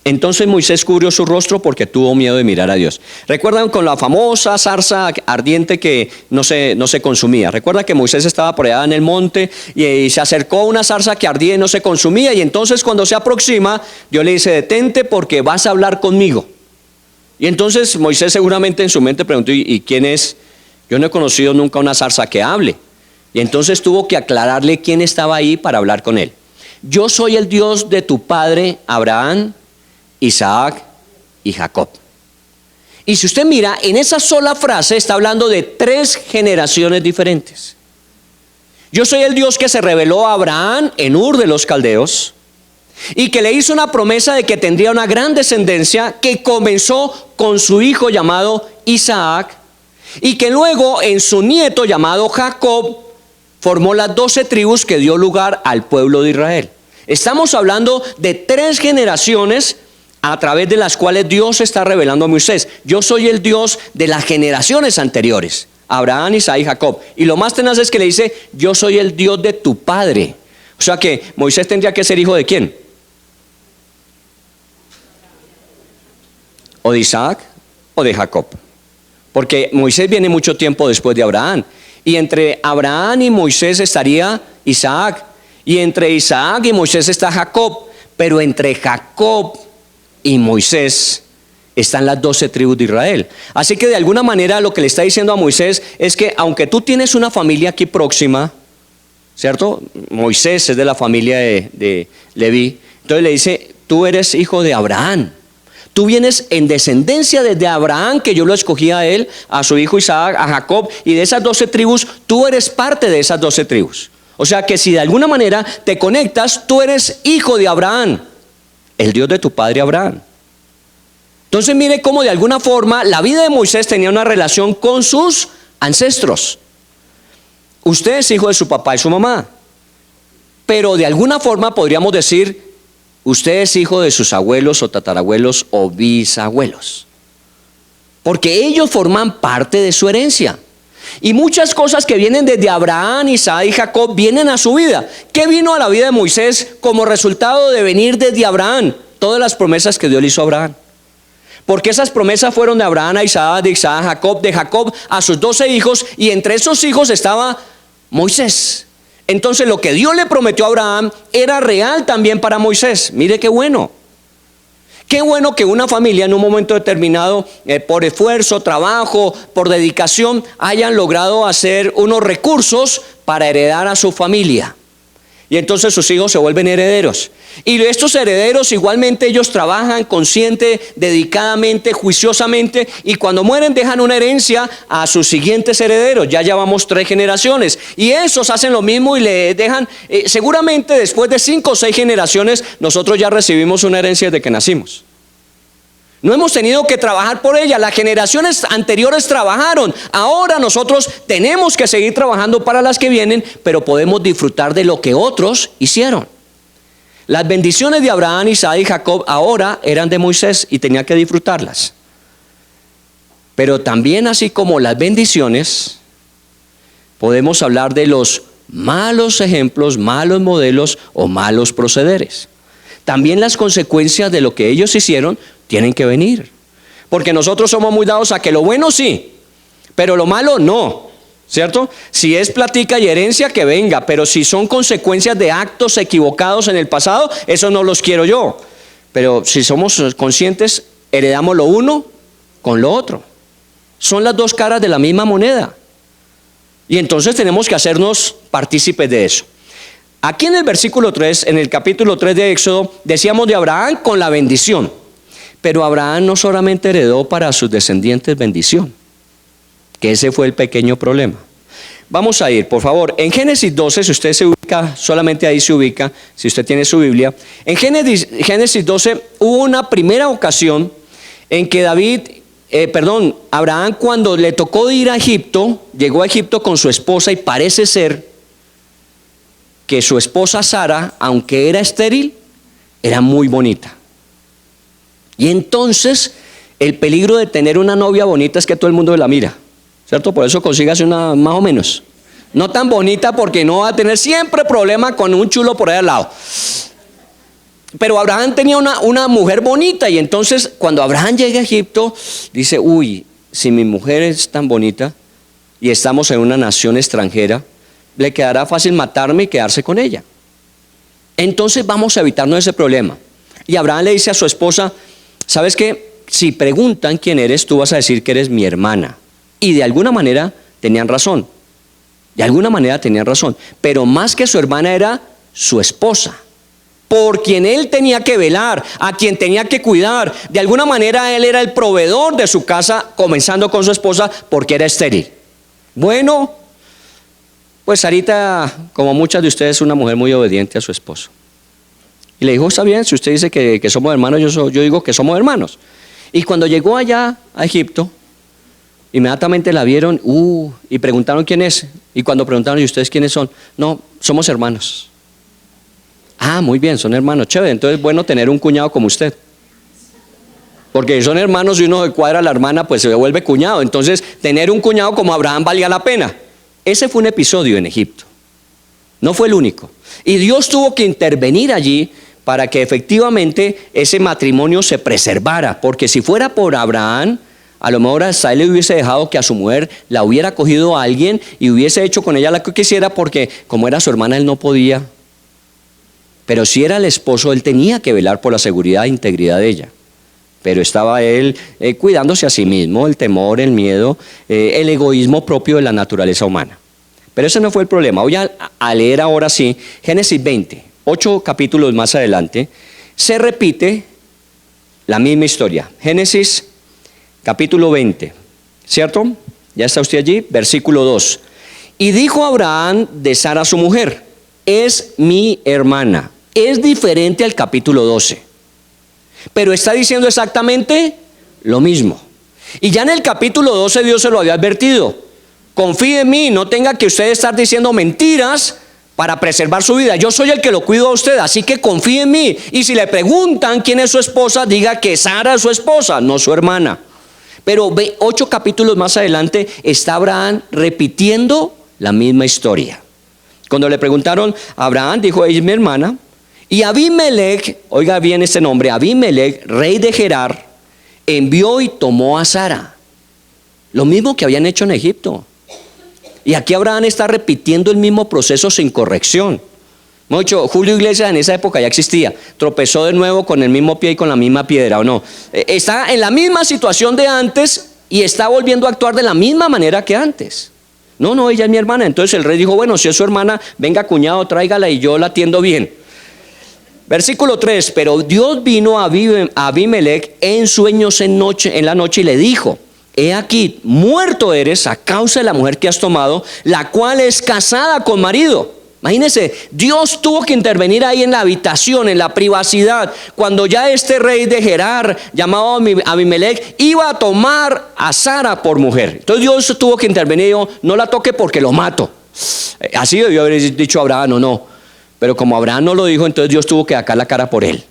S2: Entonces Moisés cubrió su rostro porque tuvo miedo de mirar a Dios. ¿Recuerdan con la famosa zarza ardiente que no se consumía? ¿Recuerdan que Moisés estaba por allá en el monte y se acercó a una zarza que ardía y no se consumía? Y entonces cuando se aproxima, Dios le dice, detente porque vas a hablar conmigo. Y entonces Moisés seguramente en su mente preguntó, ¿y quién es? Yo no he conocido nunca una zarza que hable. Y entonces tuvo que aclararle quién estaba ahí para hablar con él. Yo soy el Dios de tu padre Abraham, Isaac y Jacob. Y si usted mira, en esa sola frase está hablando de 3 generaciones diferentes. Yo soy el Dios que se reveló a Abraham en Ur de los Caldeos y que le hizo una promesa de que tendría una gran descendencia que comenzó con su hijo llamado Isaac y que luego en su nieto llamado Jacob formó las 12 tribus que dio lugar al pueblo de Israel. Estamos hablando de 3 generaciones a través de las cuales Dios está revelando a Moisés. Yo soy el Dios de las generaciones anteriores, Abraham, Isaac y Jacob. Y lo más tenaz es que le dice, yo soy el Dios de tu padre. O sea que Moisés tendría que ser hijo de ¿quién? O de Isaac o de Jacob. Porque Moisés viene mucho tiempo después de Abraham. Y entre Abraham y Moisés estaría Isaac. Y entre Isaac y Moisés está Jacob. Pero entre Jacob y Moisés están las 12 tribus de Israel. Así que de alguna manera lo que le está diciendo a Moisés es que aunque tú tienes una familia aquí próxima, ¿cierto? Moisés es de la familia de Leví. Entonces le dice, tú eres hijo de Abraham. Tú vienes en descendencia desde Abraham, que yo lo escogí a él, a su hijo Isaac, a Jacob, y de esas 12 tribus, tú eres parte de esas 12 tribus. O sea que si de alguna manera te conectas, tú eres hijo de Abraham, el Dios de tu padre Abraham. Entonces mire cómo de alguna forma la vida de Moisés tenía una relación con sus ancestros. Usted es hijo de su papá y su mamá, pero de alguna forma podríamos decir, usted es hijo de sus abuelos o tatarabuelos o bisabuelos, porque ellos forman parte de su herencia. Y muchas cosas que vienen desde Abraham, Isaac y Jacob vienen a su vida. ¿Qué vino a la vida de Moisés como resultado de venir desde Abraham? Todas las promesas que Dios le hizo a Abraham. Porque esas promesas fueron de Abraham a Isaac, de Isaac a Jacob, de Jacob a sus 12 hijos, y entre esos hijos estaba Moisés. Entonces lo que Dios le prometió a Abraham era real también para Moisés. Mire qué bueno. Qué bueno que una familia en un momento determinado, por esfuerzo, trabajo, por dedicación, hayan logrado hacer unos recursos para heredar a su familia. Y entonces sus hijos se vuelven herederos. Y estos herederos igualmente ellos trabajan consciente, dedicadamente, juiciosamente, y cuando mueren dejan una herencia a sus siguientes herederos. Ya llevamos 3 generaciones. Y esos hacen lo mismo y le dejan, seguramente después de 5 o 6 generaciones, nosotros ya recibimos una herencia desde que nacimos. No hemos tenido que trabajar por ella, las generaciones anteriores trabajaron, ahora nosotros tenemos que seguir trabajando para las que vienen, pero podemos disfrutar de lo que otros hicieron. Las bendiciones de Abraham, Isaac y Jacob ahora eran de Moisés y tenía que disfrutarlas. Pero también, así como las bendiciones, podemos hablar de los malos ejemplos, malos modelos o malos procederes. También las consecuencias de lo que ellos hicieron tienen que venir, porque nosotros somos muy dados a que lo bueno sí, pero lo malo no, ¿cierto? Si es plática y herencia, que venga, pero si son consecuencias de actos equivocados en el pasado, eso no los quiero yo. Pero si somos conscientes, heredamos lo uno con lo otro. Son las dos caras de la misma moneda. Y entonces tenemos que hacernos partícipes de eso. Aquí en el versículo 3, en el capítulo 3 de Éxodo, decíamos de Abraham con la bendición. Pero Abraham no solamente heredó para sus descendientes bendición, que ese fue el pequeño problema. Vamos a ir, por favor, en Génesis 12, si usted se ubica, solamente ahí se ubica, si usted tiene su Biblia. En Génesis 12 hubo una primera ocasión en que Abraham, cuando le tocó ir a Egipto, llegó a Egipto con su esposa y parece ser que su esposa Sara, aunque era estéril, era muy bonita. Y entonces el peligro de tener una novia bonita es que todo el mundo la mira, ¿cierto? Por eso consígase una más o menos. No tan bonita porque no va a tener siempre problema con un chulo por ahí al lado. Pero Abraham tenía una mujer bonita y entonces cuando Abraham llega a Egipto, dice, uy, si mi mujer es tan bonita y estamos en una nación extranjera, le quedará fácil matarme y quedarse con ella. Entonces vamos a evitarnos ese problema. Y Abraham le dice a su esposa, ¿sabes qué? Si preguntan quién eres, tú vas a decir que eres mi hermana. Y de alguna manera tenían razón. De alguna manera tenían razón. Pero más que su hermana era su esposa, por quien él tenía que velar, a quien tenía que cuidar. De alguna manera él era el proveedor de su casa, comenzando con su esposa, porque era estéril. Bueno, pues Sarita, como muchas de ustedes, es una mujer muy obediente a su esposo. Y le dijo, está bien, si usted dice que somos hermanos, yo digo que somos hermanos. Y cuando llegó allá a Egipto, inmediatamente la vieron y preguntaron quién es. Y cuando preguntaron, ¿y ustedes quiénes son? No, somos hermanos. Ah, muy bien, son hermanos, chévere. Entonces es bueno tener un cuñado como usted. Porque si son hermanos y uno se cuadra a la hermana, pues se vuelve cuñado. Entonces tener un cuñado como Abraham valía la pena. Ese fue un episodio en Egipto. No fue el único. Y Dios tuvo que intervenir allí para que efectivamente ese matrimonio se preservara, porque si fuera por Abraham, a lo mejor hasta él le hubiese dejado que a su mujer la hubiera cogido a alguien y hubiese hecho con ella lo que quisiera, porque como era su hermana él no podía. Pero si era el esposo, él tenía que velar por la seguridad e integridad de ella. Pero estaba él cuidándose a sí mismo, el temor, el miedo, el egoísmo propio de la naturaleza humana. Pero ese no fue el problema. Voy a leer ahora sí Génesis 20. 8 capítulos más adelante, se repite la misma historia. Génesis capítulo 20, ¿cierto? Ya está usted allí, versículo 2. Y dijo Abraham de Sara su mujer, es mi hermana. Es diferente al capítulo 12, pero está diciendo exactamente lo mismo. Y ya en el capítulo 12 Dios se lo había advertido. Confíe en mí, no tenga que usted estar diciendo mentiras para preservar su vida. Yo soy el que lo cuido a usted, así que confíe en mí. Y si le preguntan quién es su esposa, diga que Sara es su esposa, no su hermana. Pero 8 capítulos más adelante está Abraham repitiendo la misma historia. Cuando le preguntaron a Abraham, dijo, ella es mi hermana. Y Abimelech, oiga bien este nombre, Abimelech, rey de Gerar, envió y tomó a Sara. Lo mismo que habían hecho en Egipto. Y aquí Abraham está repitiendo el mismo proceso sin corrección. Hemos dicho, Julio Iglesias en esa época ya existía. Tropezó de nuevo con el mismo pie y con la misma piedra, ¿o no? Está en la misma situación de antes y está volviendo a actuar de la misma manera que antes. No, ella es mi hermana. Entonces el rey dijo, bueno, si es su hermana, venga cuñado, tráigala y yo la atiendo bien. Versículo 3, pero Dios vino a Abimelech en sueños en la noche y le dijo, he aquí, muerto eres a causa de la mujer que has tomado, la cual es casada con marido. Imagínense, Dios tuvo que intervenir ahí en la habitación, en la privacidad, cuando ya este rey de Gerar, llamado Abimelech, iba a tomar a Sara por mujer. Entonces Dios tuvo que intervenir y dijo, no la toque porque lo mato. Así debió haber dicho Abraham o no. Pero como Abraham no lo dijo, entonces Dios tuvo que sacar la cara por él.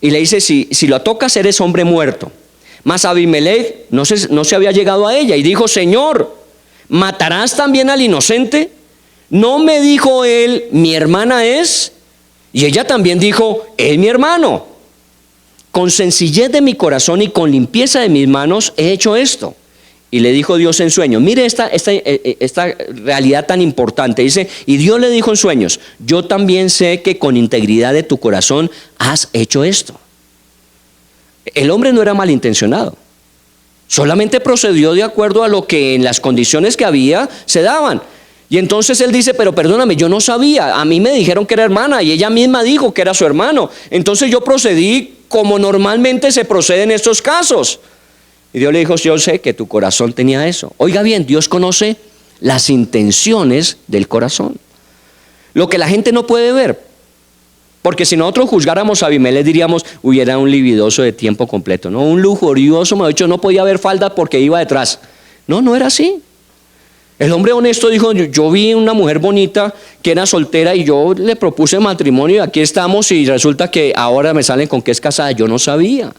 S2: Y le dice, si lo tocas eres hombre muerto. Mas Abimelech no se había llegado a ella y dijo, Señor, ¿matarás también al inocente? ¿No me dijo él, mi hermana es? Y ella también dijo, es mi hermano. Con sencillez de mi corazón y con limpieza de mis manos he hecho esto. Y le dijo Dios en sueños, mire esta realidad tan importante. Dice, y Dios le dijo en sueños, yo también sé que con integridad de tu corazón has hecho esto. El hombre no era malintencionado, solamente procedió de acuerdo a lo que en las condiciones que había se daban. Y entonces él dice, pero perdóname, yo no sabía, a mí me dijeron que era hermana y ella misma dijo que era su hermano. Entonces yo procedí como normalmente se procede en estos casos. Y Dios le dijo, yo sé que tu corazón tenía eso. Oiga bien, Dios conoce las intenciones del corazón, lo que la gente no puede ver. Porque si nosotros juzgáramos a Abimelech diríamos, era un libidoso de tiempo completo, ¿no? Un lujurioso, me ha dicho, no podía haber falda porque iba detrás. No era así. El hombre honesto dijo, yo vi una mujer bonita que era soltera y yo le propuse matrimonio y aquí estamos y resulta que ahora me salen con que es casada. Yo no sabía.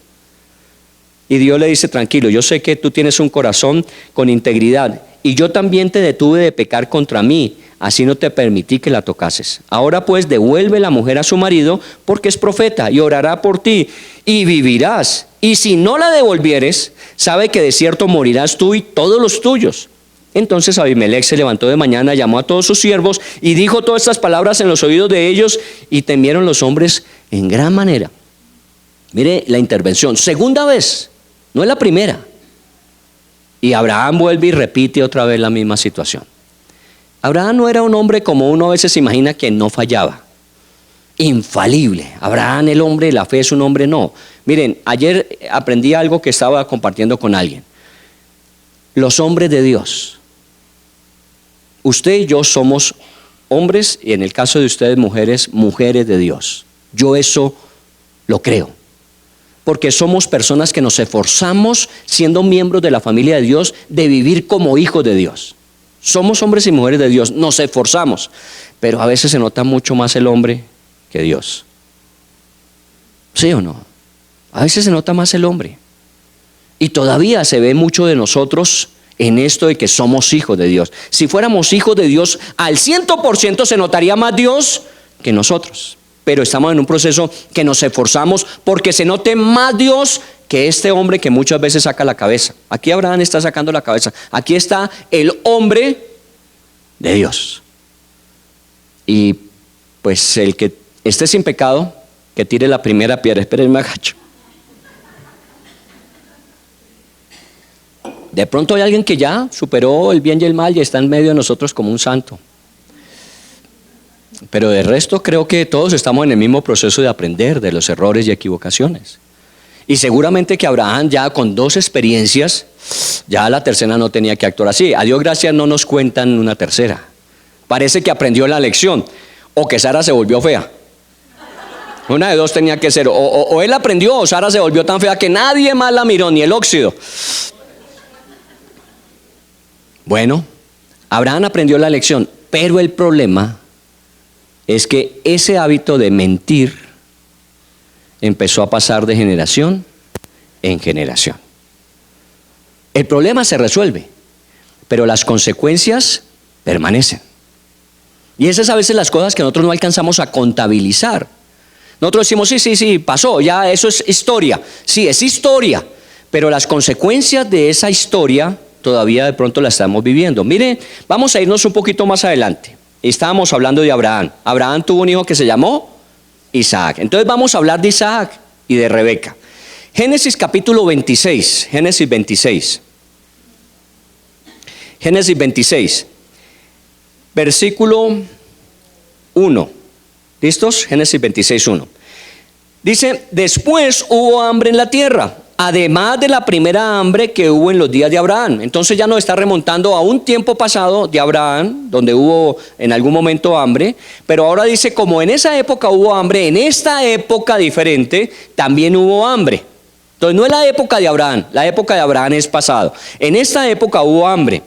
S2: Y Dios le dice, tranquilo, yo sé que tú tienes un corazón con integridad y yo también te detuve de pecar contra mí, así no te permití que la tocases. Ahora pues devuelve la mujer a su marido porque es profeta y orará por ti y vivirás. Y si no la devolvieres, sabe que de cierto morirás tú y todos los tuyos. Entonces Abimelech se levantó de mañana, llamó a todos sus siervos y dijo todas estas palabras en los oídos de ellos y temieron los hombres en gran manera. Mire la intervención, segunda vez, no es la primera. Y Abraham vuelve y repite otra vez la misma situación. Abraham no era un hombre como uno a veces se imagina que no fallaba, infalible. Abraham, el hombre de la fe, es un hombre no. Miren, ayer aprendí algo que estaba compartiendo con alguien. Los hombres de Dios, usted y yo somos hombres y en el caso de ustedes mujeres, mujeres de Dios. Yo eso lo creo. Porque somos personas que nos esforzamos, siendo miembros de la familia de Dios, de vivir como hijos de Dios. Somos hombres y mujeres de Dios, nos esforzamos, pero a veces se nota mucho más el hombre que Dios. ¿Sí o no? A veces se nota más el hombre. Y todavía se ve mucho de nosotros en esto de que somos hijos de Dios. Si fuéramos hijos de Dios, al 100% se notaría más Dios que nosotros. Pero estamos en un proceso que nos esforzamos porque se note más Dios que este hombre que muchas veces saca la cabeza. Aquí Abraham está sacando la cabeza. Aquí está el hombre de Dios. Y pues el que esté sin pecado, que tire la primera piedra. Espérenme, agacho. De pronto hay alguien que ya superó el bien y el mal y está en medio de nosotros como un santo. Pero de resto creo que todos estamos en el mismo proceso de aprender de los errores y equivocaciones. Y seguramente que Abraham ya con 2 experiencias, ya la tercera no tenía que actuar así. A Dios gracias no nos cuentan una tercera. Parece que aprendió la lección o que Sara se volvió fea. Una de dos tenía que ser, o él aprendió o Sara se volvió tan fea que nadie más la miró, ni el óxido. Bueno, Abraham aprendió la lección, pero el problema es que ese hábito de mentir empezó a pasar de generación en generación. El problema se resuelve, pero las consecuencias permanecen. Y esas a veces las cosas que nosotros no alcanzamos a contabilizar. Nosotros decimos, sí, pasó, ya eso es historia. Sí, es historia, pero las consecuencias de esa historia todavía de pronto la estamos viviendo. Mire, vamos a irnos un poquito más adelante. Estábamos hablando de Abraham. Abraham tuvo un hijo que se llamó Isaac. Entonces vamos a hablar de Isaac y de Rebeca. Génesis capítulo 26, Génesis 26. Génesis 26, versículo 1. ¿Listos? Génesis 26, 1. Dice, después hubo hambre en la tierra, además de la primera hambre que hubo en los días de Abraham. Entonces ya nos está remontando a un tiempo pasado de Abraham, donde hubo en algún momento hambre, pero ahora dice, como en esa época hubo hambre, en esta época diferente también hubo hambre. Entonces no es la época de Abraham, la época de Abraham es pasado. En esta época hubo hambre.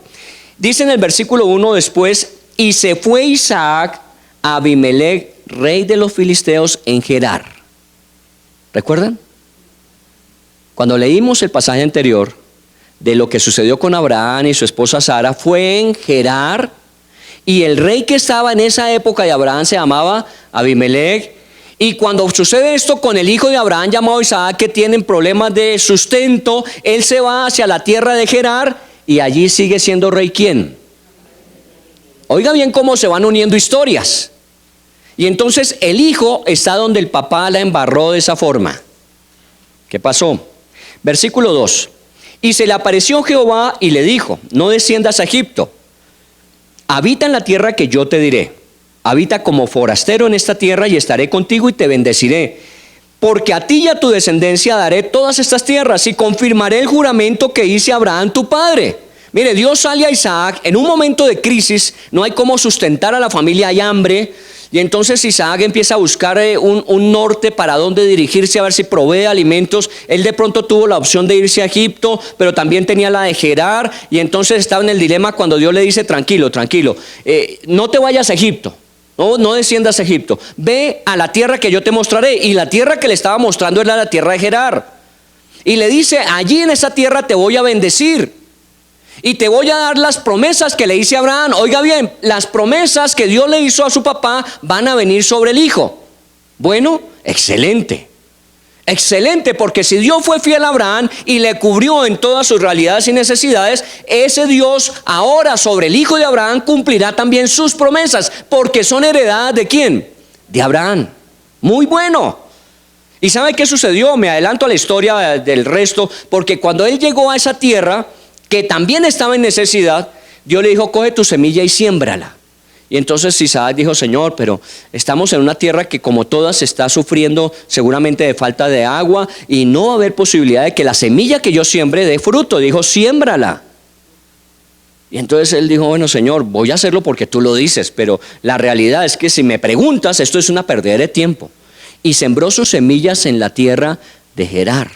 S2: Dice en el versículo 1 después, y se fue Isaac a Abimelech, rey de los filisteos, en Gerar. ¿Recuerdan? Cuando leímos el pasaje anterior de lo que sucedió con Abraham y su esposa Sara, fue en Gerar, y el rey que estaba en esa época de Abraham se llamaba Abimelech. Y cuando sucede esto con el hijo de Abraham llamado Isaac, que tienen problemas de sustento, él se va hacia la tierra de Gerar y allí sigue siendo rey. ¿Quién? Oiga bien cómo se van uniendo historias. Y entonces el hijo está donde el papá la embarró de esa forma. ¿Qué pasó? Versículo 2. Y se le apareció Jehová y le dijo, no desciendas a Egipto, habita en la tierra que yo te diré. Habita como forastero en esta tierra y estaré contigo y te bendeciré. Porque a ti y a tu descendencia daré todas estas tierras y confirmaré el juramento que hice a Abraham tu padre. Mire, Dios sale a Isaac en un momento de crisis, no hay cómo sustentar a la familia, hay hambre. Y entonces Isaac empieza a buscar un norte para dónde dirigirse, a ver si provee alimentos. Él de pronto tuvo la opción de irse a Egipto, pero también tenía la de Gerar. Y entonces estaba en el dilema cuando Dios le dice, tranquilo, no te vayas a Egipto. No desciendas a Egipto, ve a la tierra que yo te mostraré. Y la tierra que le estaba mostrando era la tierra de Gerar. Y le dice, allí en esa tierra te voy a bendecir y te voy a dar las promesas que le hice a Abraham. Oiga bien, las promesas que Dios le hizo a su papá van a venir sobre el hijo. Bueno, excelente. Excelente, porque si Dios fue fiel a Abraham y le cubrió en todas sus realidades y necesidades, ese Dios ahora sobre el hijo de Abraham cumplirá también sus promesas, porque son heredadas ¿de quién? De Abraham. Muy bueno. ¿Y sabe qué sucedió? Me adelanto a la historia del resto, porque cuando él llegó a esa tierra, que también estaba en necesidad, Dios le dijo, coge tu semilla y siémbrala. Y entonces Isaac dijo, Señor, pero estamos en una tierra que como todas está sufriendo seguramente de falta de agua y no va a haber posibilidad de que la semilla que yo siembre dé fruto. Dijo, siémbrala. Y entonces él dijo, bueno, Señor, voy a hacerlo porque tú lo dices, pero la realidad es que si me preguntas, esto es una pérdida de tiempo. Y sembró sus semillas en la tierra de Gerar,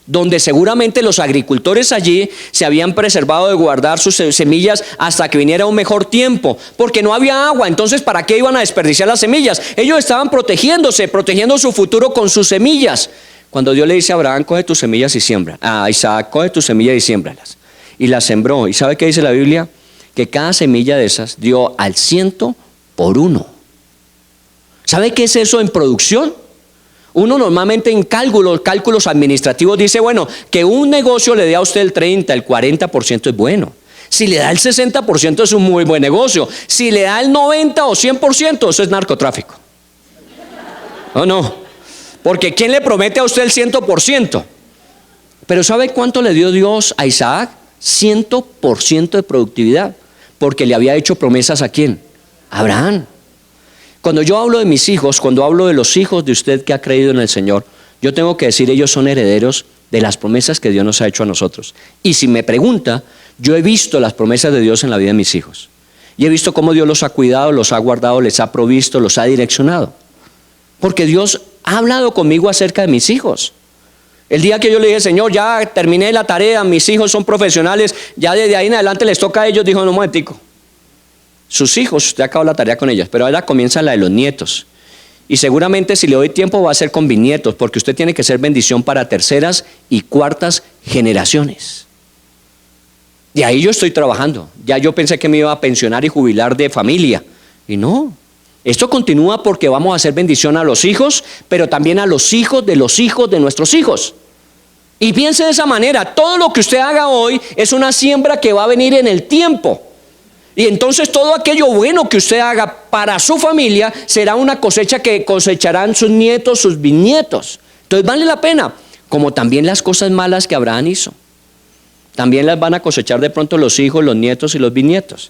S2: donde seguramente los agricultores allí se habían preservado de guardar sus semillas hasta que viniera un mejor tiempo, porque no había agua. Entonces, ¿para qué iban a desperdiciar las semillas? Ellos estaban protegiendo su futuro con sus semillas. Cuando Dios le dice a Abraham, coge tus semillas y siembra. A Isaac, coge tus semillas y siémbralas. Y las sembró. ¿Y sabe qué dice la Biblia? Que cada semilla de esas dio al 100 por 1. ¿Sabe qué es eso en producción? Uno normalmente en cálculos administrativos dice, bueno, que un negocio le dé a usted el 30, el 40% es bueno. Si le da el 60% es un muy buen negocio. Si le da el 90 o 100%, eso es narcotráfico. No, porque ¿quién le promete a usted el 100%? Pero ¿sabe cuánto le dio Dios a Isaac? 100% de productividad, porque le había hecho promesas ¿a quién? A Abraham. Cuando yo hablo de mis hijos, cuando hablo de los hijos de usted que ha creído en el Señor, yo tengo que decir, ellos son herederos de las promesas que Dios nos ha hecho a nosotros. Y si me pregunta, yo he visto las promesas de Dios en la vida de mis hijos. Y he visto cómo Dios los ha cuidado, los ha guardado, les ha provisto, los ha direccionado. Porque Dios ha hablado conmigo acerca de mis hijos. El día que yo le dije, Señor, ya terminé la tarea, mis hijos son profesionales, ya desde ahí en adelante les toca a ellos, dijo, no, un momentico. Sus hijos, usted acabó la tarea con ellas, pero ahora comienza la de los nietos. Y seguramente si le doy tiempo va a ser con bisnietos, porque usted tiene que ser bendición para terceras y cuartas generaciones. Y ahí yo estoy trabajando. Ya yo pensé que me iba a pensionar y jubilar de familia. Y no, Esto continúa porque vamos a hacer bendición a los hijos, pero también a los hijos de nuestros hijos. Y piense de esa manera, todo lo que usted haga hoy es una siembra que va a venir en el tiempo. Y entonces todo aquello bueno que usted haga para su familia será una cosecha que cosecharán sus nietos, sus bisnietos. Entonces vale la pena, como también las cosas malas que Abraham hizo. También las van a cosechar de pronto los hijos, los nietos y los bisnietos.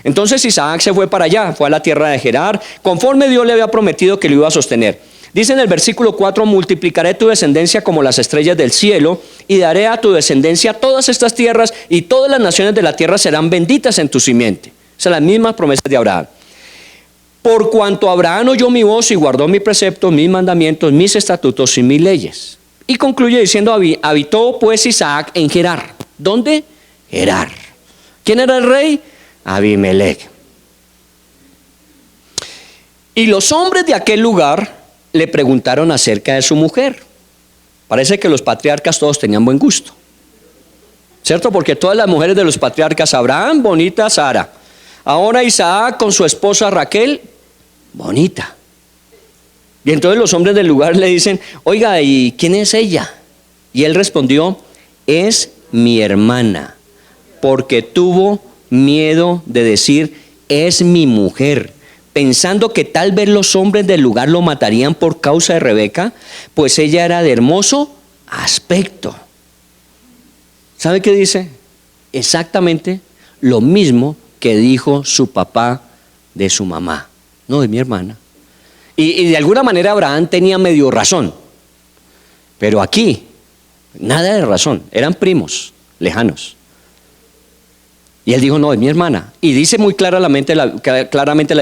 S2: Entonces Isaac se fue para allá, fue a la tierra de Gerar, conforme Dios le había prometido que lo iba a sostener. Dice en el versículo 4, multiplicaré tu descendencia como las estrellas del cielo y daré a tu descendencia todas estas tierras y todas las naciones de la tierra serán benditas en tu simiente. Son las mismas promesas de Abraham. Por cuanto Abraham oyó mi voz y guardó mis preceptos, mis mandamientos, mis estatutos y mis leyes. Y concluye diciendo, habitó pues Isaac en Gerar. ¿Dónde? Gerar. ¿Quién era el rey? Abimelech. Y los hombres de aquel lugar le preguntaron acerca de su mujer. Parece que los patriarcas todos tenían buen gusto, ¿cierto? Porque todas las mujeres de los patriarcas, Abraham, bonita, Sara. Ahora Isaac con su esposa Raquel, bonita. Y entonces los hombres del lugar le dicen, oiga, ¿y quién es ella? Y él respondió, es mi hermana, porque tuvo miedo de decir, es mi mujer, pensando que tal vez los hombres del lugar lo matarían por causa de Rebeca, pues ella era de hermoso aspecto. ¿Sabe qué dice? Exactamente lo mismo que dijo su papá de su mamá. No, es mi hermana. Y de alguna manera Abraham tenía medio razón, pero aquí nada de razón, eran primos lejanos. Y él dijo, no, es mi hermana. Y dice muy claramente la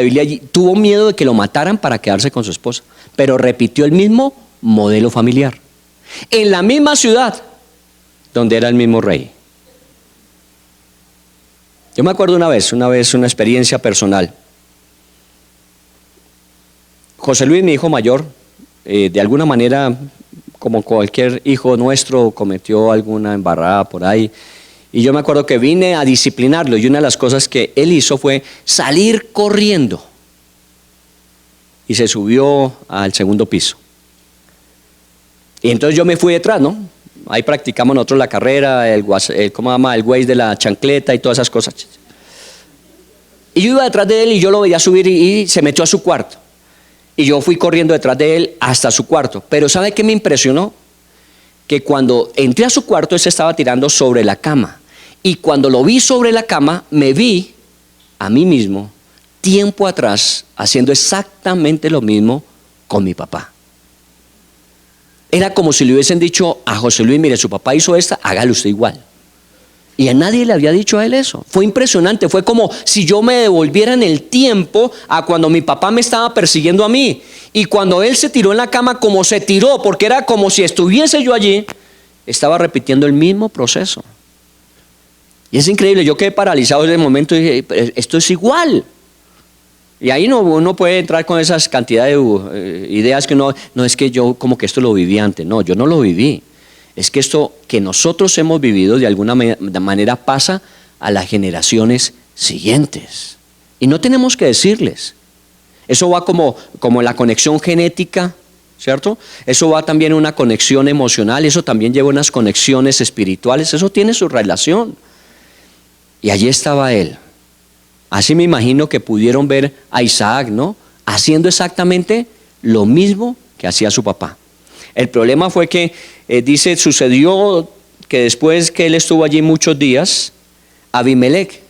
S2: Biblia, tuvo miedo de que lo mataran para quedarse con su esposa, pero repitió el mismo modelo familiar, en la misma ciudad donde era el mismo rey. Yo me acuerdo una vez una experiencia personal. José Luis, mi hijo mayor, de alguna manera, como cualquier hijo nuestro, cometió alguna embarrada por ahí. Y yo me acuerdo que vine a disciplinarlo y una de las cosas que él hizo fue salir corriendo. Y se subió al segundo piso. Y entonces yo me fui detrás, ¿no? Ahí practicamos nosotros la carrera, el Waze de la chancleta y todas esas cosas. Y yo iba detrás de él y yo lo veía subir y se metió a su cuarto. Y yo fui corriendo detrás de él hasta su cuarto. Pero ¿sabe qué me impresionó? Que cuando entré a su cuarto, él se estaba tirando sobre la cama. Y cuando lo vi sobre la cama, me vi a mí mismo, tiempo atrás, haciendo exactamente lo mismo con mi papá. Era como si le hubiesen dicho a José Luis, mire, su papá hizo esta, hágalo usted igual. Y a nadie le había dicho a él eso. Fue impresionante, fue como si yo me devolviera en el tiempo a cuando mi papá me estaba persiguiendo a mí. Y cuando él se tiró en la cama como se tiró, porque era como si estuviese yo allí, estaba repitiendo el mismo proceso. Y es increíble, yo quedé paralizado en ese momento y dije, esto es igual. Y ahí uno puede entrar con esas cantidades de ideas que no es que yo como que esto lo viví antes. No, yo no lo viví. Es que esto que nosotros hemos vivido de alguna manera pasa a las generaciones siguientes. Y no tenemos que decirles. Eso va como la conexión genética, ¿cierto? Eso va también una conexión emocional, eso también lleva unas conexiones espirituales, eso tiene su relación. Y allí estaba él. Así me imagino que pudieron ver a Isaac, ¿no? Haciendo exactamente lo mismo que hacía su papá. El problema fue que, dice, sucedió que después que él estuvo allí muchos días, Abimelech,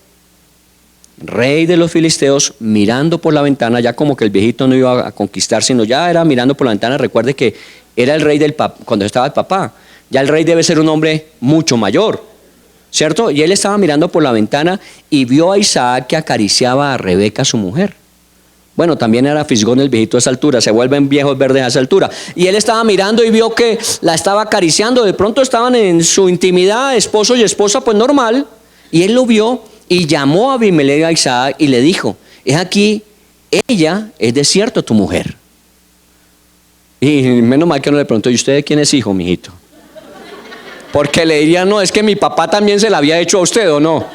S2: rey de los filisteos, mirando por la ventana, ya como que el viejito no iba a conquistar, sino ya era mirando por la ventana. Recuerde que era el rey cuando estaba el papá. Ya el rey debe ser un hombre mucho mayor, ¿cierto? Y él estaba mirando por la ventana y vio a Isaac que acariciaba a Rebeca, su mujer. Bueno, también era fisgón el viejito a esa altura, se vuelven viejos verdes a esa altura. Y él estaba mirando y vio que la estaba acariciando. De pronto estaban en su intimidad, esposo y esposa, pues normal. Y él lo vio y llamó a Abimelech a Isaac y le dijo, es aquí, ella es de cierto tu mujer. Y menos mal que no le preguntó, ¿y usted de quién es hijo, mijito? Porque le dirían, no, es que mi papá también se la había hecho a usted, ¿o no?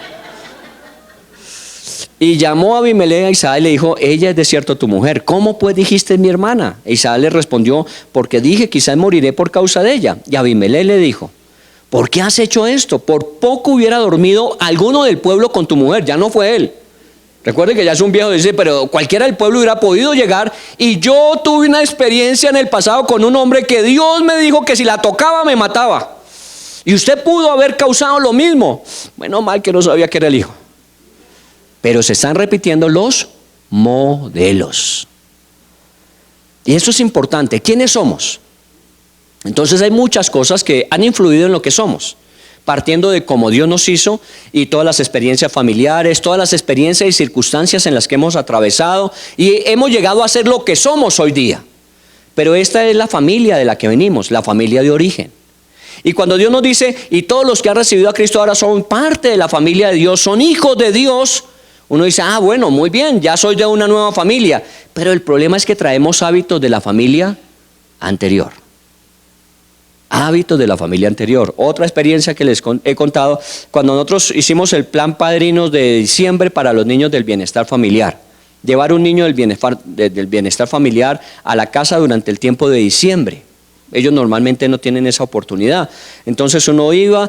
S2: Y llamó a Abimelech a Isaac y le dijo, ella es de cierto tu mujer. ¿Cómo pues dijiste mi hermana? E Isaac le respondió, porque dije, quizás moriré por causa de ella. Y Abimelech le dijo, ¿por qué has hecho esto? Por poco hubiera dormido alguno del pueblo con tu mujer. Ya no fue él. Recuerden que ya es un viejo, dice, pero cualquiera del pueblo hubiera podido llegar. Y yo tuve una experiencia en el pasado con un hombre que Dios me dijo que si la tocaba me mataba. Y usted pudo haber causado lo mismo. Bueno, mal que no sabía que era el hijo. Pero se están repitiendo los modelos. Y eso es importante. ¿Quiénes somos? Entonces hay muchas cosas que han influido en lo que somos. Partiendo de cómo Dios nos hizo y todas las experiencias familiares, todas las experiencias y circunstancias en las que hemos atravesado y hemos llegado a ser lo que somos hoy día. Pero esta es la familia de la que venimos, la familia de origen. Y cuando Dios nos dice, y todos los que han recibido a Cristo ahora son parte de la familia de Dios, son hijos de Dios, uno dice, bueno, muy bien, ya soy de una nueva familia. Pero el problema es que traemos hábitos de la familia anterior. Hábitos de la familia anterior. Otra experiencia que les he contado, cuando nosotros hicimos el plan Padrinos de diciembre para los niños del bienestar familiar. Llevar un niño del bienestar familiar a la casa durante el tiempo de diciembre. Ellos normalmente no tienen esa oportunidad. Entonces uno iba,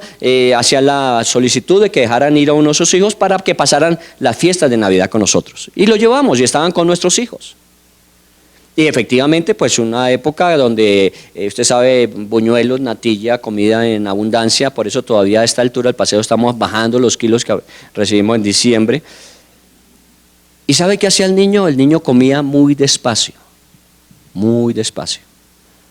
S2: hacía la solicitud de que dejaran ir a uno de sus hijos para que pasaran las fiestas de Navidad con nosotros. Y lo llevamos y estaban con nuestros hijos. Y efectivamente, pues una época donde, usted sabe, buñuelos, natilla, comida en abundancia, por eso todavía a esta altura del paseo estamos bajando los kilos que recibimos en diciembre. ¿Y sabe qué hacía el niño? El niño comía muy despacio, muy despacio.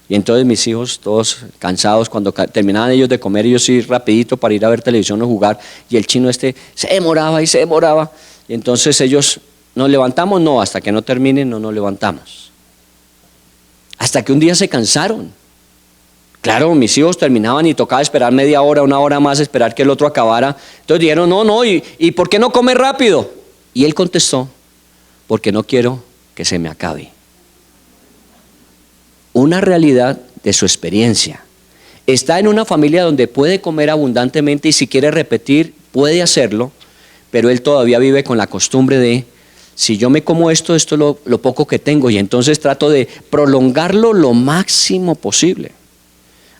S2: Y entonces mis hijos, todos cansados, cuando terminaban ellos de comer, ellos sí rapidito para ir a ver televisión o jugar, y el chino se demoraba y se demoraba. Y entonces ellos, ¿nos levantamos? No, hasta que no terminen no nos levantamos. Hasta que un día se cansaron. Claro, mis hijos terminaban y tocaba esperar media hora, una hora más, esperar que el otro acabara. Entonces dijeron, no, ¿y por qué no come rápido? Y él contestó, porque no quiero que se me acabe. Una realidad de su experiencia. Está en una familia donde puede comer abundantemente y si quiere repetir, puede hacerlo, pero él todavía vive con la costumbre de, si yo me como esto es lo poco que tengo, y entonces trato de prolongarlo lo máximo posible.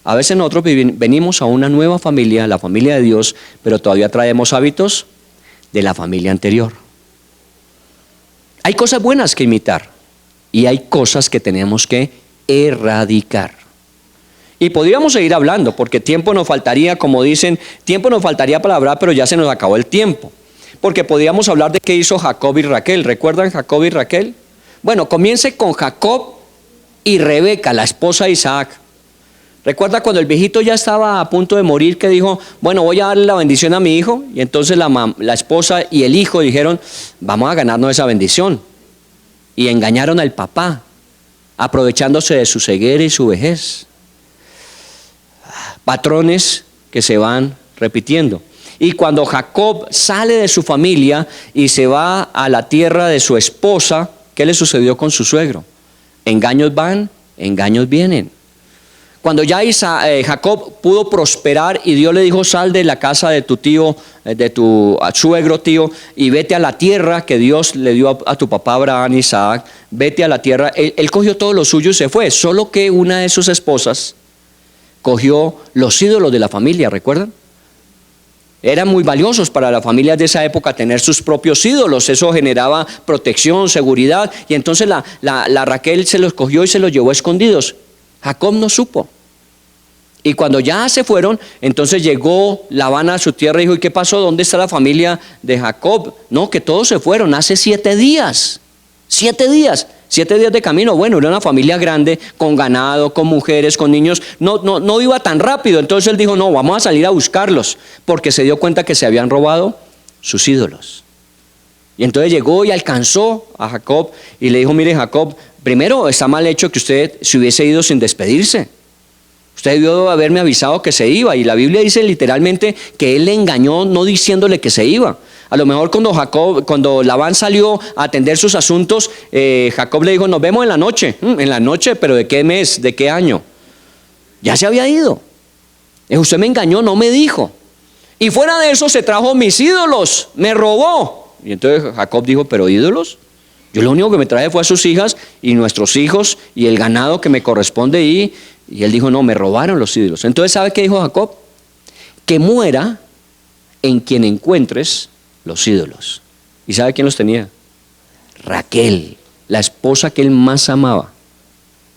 S2: A veces nosotros venimos a una nueva familia, la familia de Dios, pero todavía traemos hábitos de la familia anterior. Hay cosas buenas que imitar y hay cosas que tenemos que erradicar. Y podríamos seguir hablando, porque tiempo nos faltaría, como dicen, tiempo nos faltaría para hablar, pero ya se nos acabó el tiempo. Porque podríamos hablar de qué hizo Jacob y Raquel. ¿Recuerdan Jacob y Raquel? Bueno, comience con Jacob y Rebeca, la esposa de Isaac. ¿Recuerda cuando el viejito ya estaba a punto de morir, que dijo, bueno, voy a darle la bendición a mi hijo? Y entonces la esposa y el hijo dijeron, vamos a ganarnos esa bendición. Y engañaron al papá, aprovechándose de su ceguera y su vejez. Patrones que se van repitiendo. Y cuando Jacob sale de su familia y se va a la tierra de su esposa, ¿qué le sucedió con su suegro? Engaños van, engaños vienen. Cuando ya Jacob pudo prosperar y Dios le dijo, sal de la casa de tu tío, de tu suegro tío, y vete a la tierra que Dios le dio a tu papá Abraham, Isaac, vete a la tierra. Él cogió todo lo suyo y se fue, solo que una de sus esposas cogió los ídolos de la familia, ¿recuerdan? Eran muy valiosos para las familias de esa época tener sus propios ídolos, eso generaba protección, seguridad, y entonces la Raquel se los cogió y se los llevó escondidos. Jacob no supo. Y cuando ya se fueron, entonces llegó Labán a su tierra y dijo, ¿y qué pasó? ¿Dónde está la familia de Jacob? No, que todos se fueron hace 7 días. 7 días. 7 días de camino. Bueno, era una familia grande, con ganado, con mujeres, con niños. No iba tan rápido. Entonces él dijo, no, vamos a salir a buscarlos. Porque se dio cuenta que se habían robado sus ídolos. Y entonces llegó y alcanzó a Jacob y le dijo, mire Jacob, primero está mal hecho que usted se hubiese ido sin despedirse. Usted debió haberme avisado que se iba. Y la Biblia dice literalmente que él le engañó no diciéndole que se iba. A lo mejor cuando Labán salió a atender sus asuntos, Jacob le dijo, nos vemos en la noche. ¿En la noche? ¿Pero de qué mes? ¿De qué año? Ya se había ido. Usted me engañó, no me dijo. Y fuera de eso se trajo mis ídolos, me robó. Y entonces Jacob dijo, pero ídolos, yo lo único que me traje fue a sus hijas y nuestros hijos y el ganado que me corresponde y él dijo, no, me robaron los ídolos. Entonces, ¿sabe qué dijo Jacob? Que muera en quien encuentres los ídolos. ¿Y sabe quién los tenía? Raquel, la esposa que él más amaba,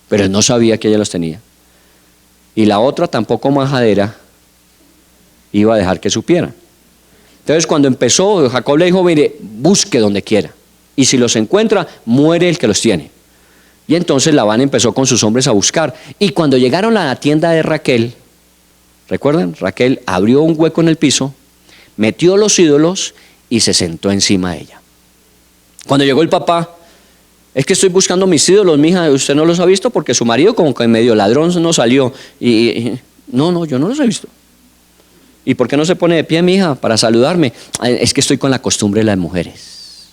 S2: pero él no sabía que ella los tenía. Y la otra, tampoco majadera, iba a dejar que supiera. Entonces, cuando empezó, Jacob le dijo, mire, busque donde quiera, y si los encuentra, muere el que los tiene. Y entonces Labán empezó con sus hombres a buscar, y cuando llegaron a la tienda de Raquel, ¿recuerdan? Raquel abrió un hueco en el piso, metió los ídolos y se sentó encima de ella. Cuando llegó el papá, es que estoy buscando mis ídolos, mija, ¿usted no los ha visto? Porque su marido como que medio ladrón no salió. No, yo no los he visto. ¿Y por qué no se pone de pie, mija, para saludarme? Es que estoy con la costumbre de las mujeres.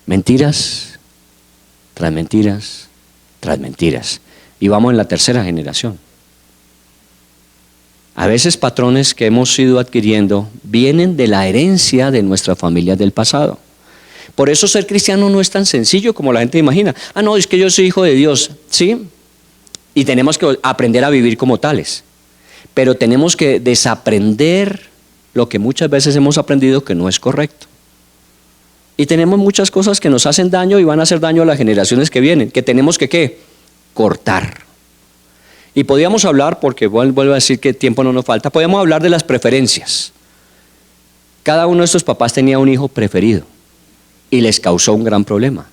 S2: Mentiras, tras mentiras, tras mentiras. Y vamos en la tercera generación. A veces patrones que hemos ido adquiriendo vienen de la herencia de nuestras familias del pasado. Por eso ser cristiano no es tan sencillo como la gente imagina. No, es que yo soy hijo de Dios. Sí, y tenemos que aprender a vivir como tales. Pero tenemos que desaprender lo que muchas veces hemos aprendido que no es correcto. Y tenemos muchas cosas que nos hacen daño y van a hacer daño a las generaciones que vienen, que tenemos que ¿qué? Cortar. Y podíamos hablar, porque vuelvo a decir que tiempo no nos falta, podíamos hablar de las preferencias. Cada uno de estos papás tenía un hijo preferido y les causó un gran problema.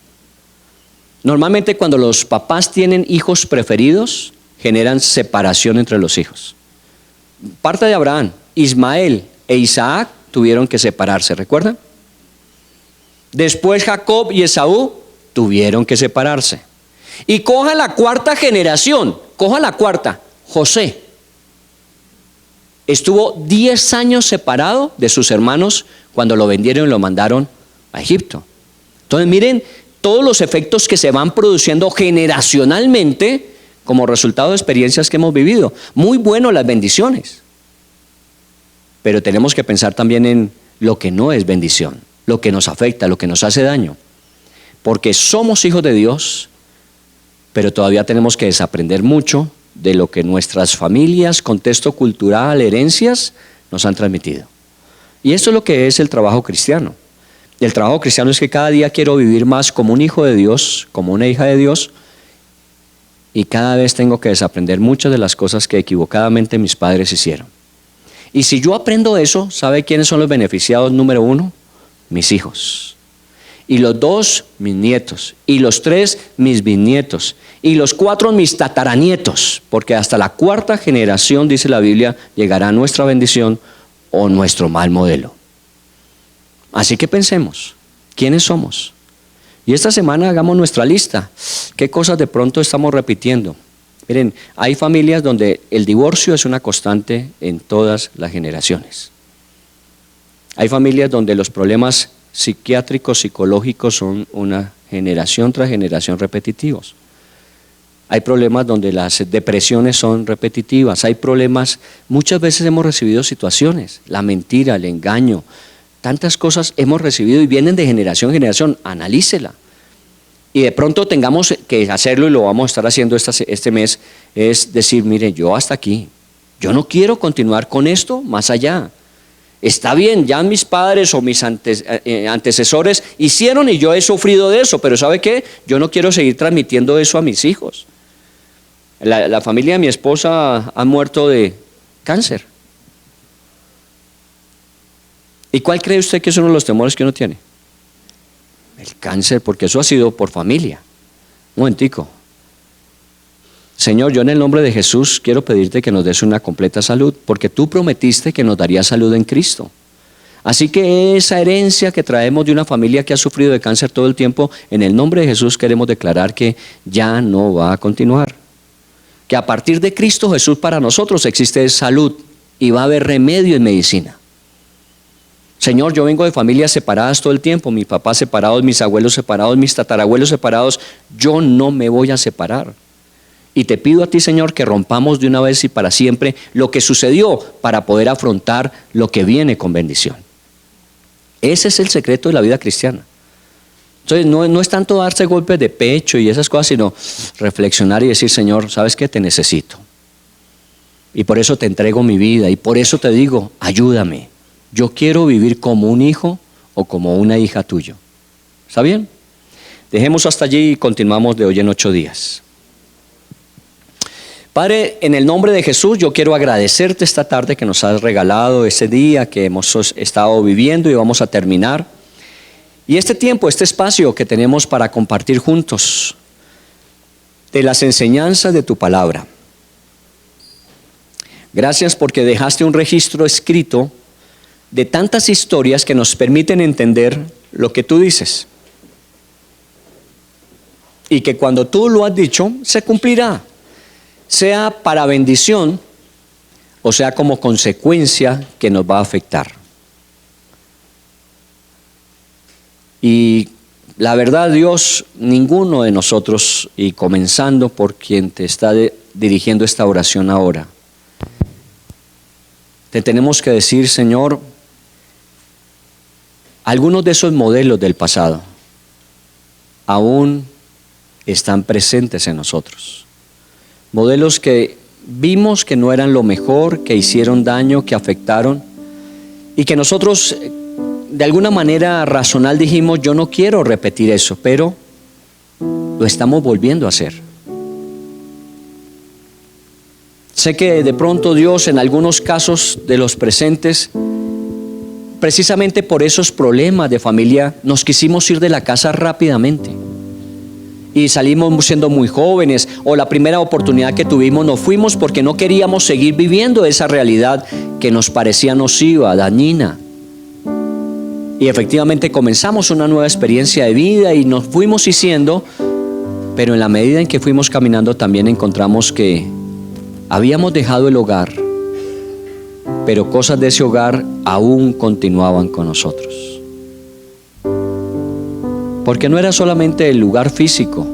S2: Normalmente cuando los papás tienen hijos preferidos, generan separación entre los hijos. Parte de Abraham, Ismael e Isaac tuvieron que separarse, ¿recuerdan? Después Jacob y Esaú tuvieron que separarse. Y coja la cuarta generación, coja la cuarta, José. Estuvo 10 años separado de sus hermanos cuando lo vendieron y lo mandaron a Egipto. Entonces miren todos los efectos que se van produciendo generacionalmente como resultado de experiencias que hemos vivido. Muy bueno las bendiciones, pero tenemos que pensar también en lo que no es bendición, lo que nos afecta, lo que nos hace daño, porque somos hijos de Dios, pero todavía tenemos que desaprender mucho de lo que nuestras familias, contexto cultural, herencias nos han transmitido. Y esto es lo que es el trabajo cristiano. El trabajo cristiano es que cada día quiero vivir más como un hijo de Dios, como una hija de Dios, y cada vez tengo que desaprender muchas de las cosas que equivocadamente mis padres hicieron. Y si yo aprendo eso, ¿sabe quiénes son los beneficiados número 1? Mis hijos. Y los 2, mis nietos. Y los 3, mis bisnietos. Y los 4, mis tataranietos. Porque hasta la cuarta generación, dice la Biblia, llegará nuestra bendición o nuestro mal modelo. Así que pensemos, ¿quiénes somos? Y esta semana hagamos nuestra lista. ¿Qué cosas de pronto estamos repitiendo? Miren, hay familias donde el divorcio es una constante en todas las generaciones. Hay familias donde los problemas psiquiátricos, psicológicos son una generación tras generación repetitivos. Hay problemas donde las depresiones son repetitivas. Hay problemas, muchas veces hemos recibido situaciones, la mentira, el engaño, tantas cosas hemos recibido y vienen de generación en generación. Analícela. Y de pronto tengamos que hacerlo, y lo vamos a estar haciendo este mes, es decir, mire, yo hasta aquí, yo no quiero continuar con esto más allá. Está bien, ya mis padres o mis antecesores hicieron y yo he sufrido de eso, pero ¿sabe qué? Yo no quiero seguir transmitiendo eso a mis hijos. La familia de mi esposa ha muerto de cáncer. ¿Y cuál cree usted que es uno de los temores que uno tiene? El cáncer, porque eso ha sido por familia. Un momentico. Señor, yo en el nombre de Jesús quiero pedirte que nos des una completa salud, porque tú prometiste que nos darías salud en Cristo. Así que esa herencia que traemos de una familia que ha sufrido de cáncer todo el tiempo, en el nombre de Jesús queremos declarar que ya no va a continuar. Que a partir de Cristo Jesús para nosotros existe salud y va a haber remedio en medicina. Señor, yo vengo de familias separadas todo el tiempo, mis papás separados, mis abuelos separados, mis tatarabuelos separados, yo no me voy a separar. Y te pido a ti, Señor, que rompamos de una vez y para siempre lo que sucedió para poder afrontar lo que viene con bendición. Ese es el secreto de la vida cristiana. Entonces no es tanto darse golpes de pecho y esas cosas, sino reflexionar y decir, Señor, ¿sabes qué? Te necesito. Y por eso te entrego mi vida y por eso te digo, ayúdame. Yo quiero vivir como un hijo o como una hija tuyo. ¿Está bien? Dejemos hasta allí y continuamos de hoy en 8 días. Padre, en el nombre de Jesús, yo quiero agradecerte esta tarde que nos has regalado, ese día que hemos estado viviendo y vamos a terminar. Y este tiempo, este espacio que tenemos para compartir juntos de las enseñanzas de tu palabra. Gracias porque dejaste un registro escrito de tantas historias que nos permiten entender lo que tú dices. Y que cuando tú lo has dicho, se cumplirá. Sea para bendición o sea como consecuencia que nos va a afectar. Y la verdad, Dios, ninguno de nosotros, y comenzando por quien te está dirigiendo esta oración ahora, te tenemos que decir, Señor, algunos de esos modelos del pasado aún están presentes en nosotros. Modelos que vimos que no eran lo mejor, que hicieron daño, que afectaron, y que nosotros de alguna manera racional dijimos, yo no quiero repetir eso, pero lo estamos volviendo a hacer. Sé que de pronto Dios, en algunos casos de los presentes, precisamente por esos problemas de familia, nos quisimos ir de la casa rápidamente. Y salimos siendo muy jóvenes, o la primera oportunidad que tuvimos nos fuimos porque no queríamos seguir viviendo esa realidad que nos parecía nociva, dañina. Y efectivamente comenzamos una nueva experiencia de vida y nos fuimos diciendo, pero en la medida en que fuimos caminando también encontramos que habíamos dejado el hogar, pero cosas de ese hogar aún continuaban con nosotros. Porque no era solamente el lugar físico,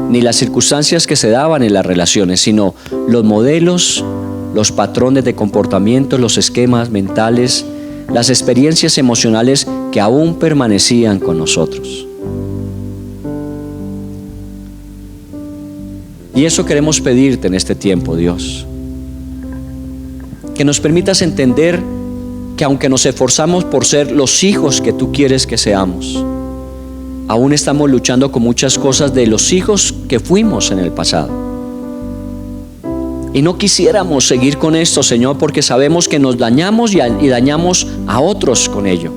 S2: ni las circunstancias que se daban en las relaciones, sino los modelos, los patrones de comportamiento, los esquemas mentales, las experiencias emocionales que aún permanecían con nosotros. Y eso queremos pedirte en este tiempo, Dios. Que nos permitas entender que aunque nos esforzamos por ser los hijos que tú quieres que seamos, aún estamos luchando con muchas cosas de los hijos que fuimos en el pasado. Y no quisiéramos seguir con esto, Señor, porque sabemos que nos dañamos y dañamos a otros con ello.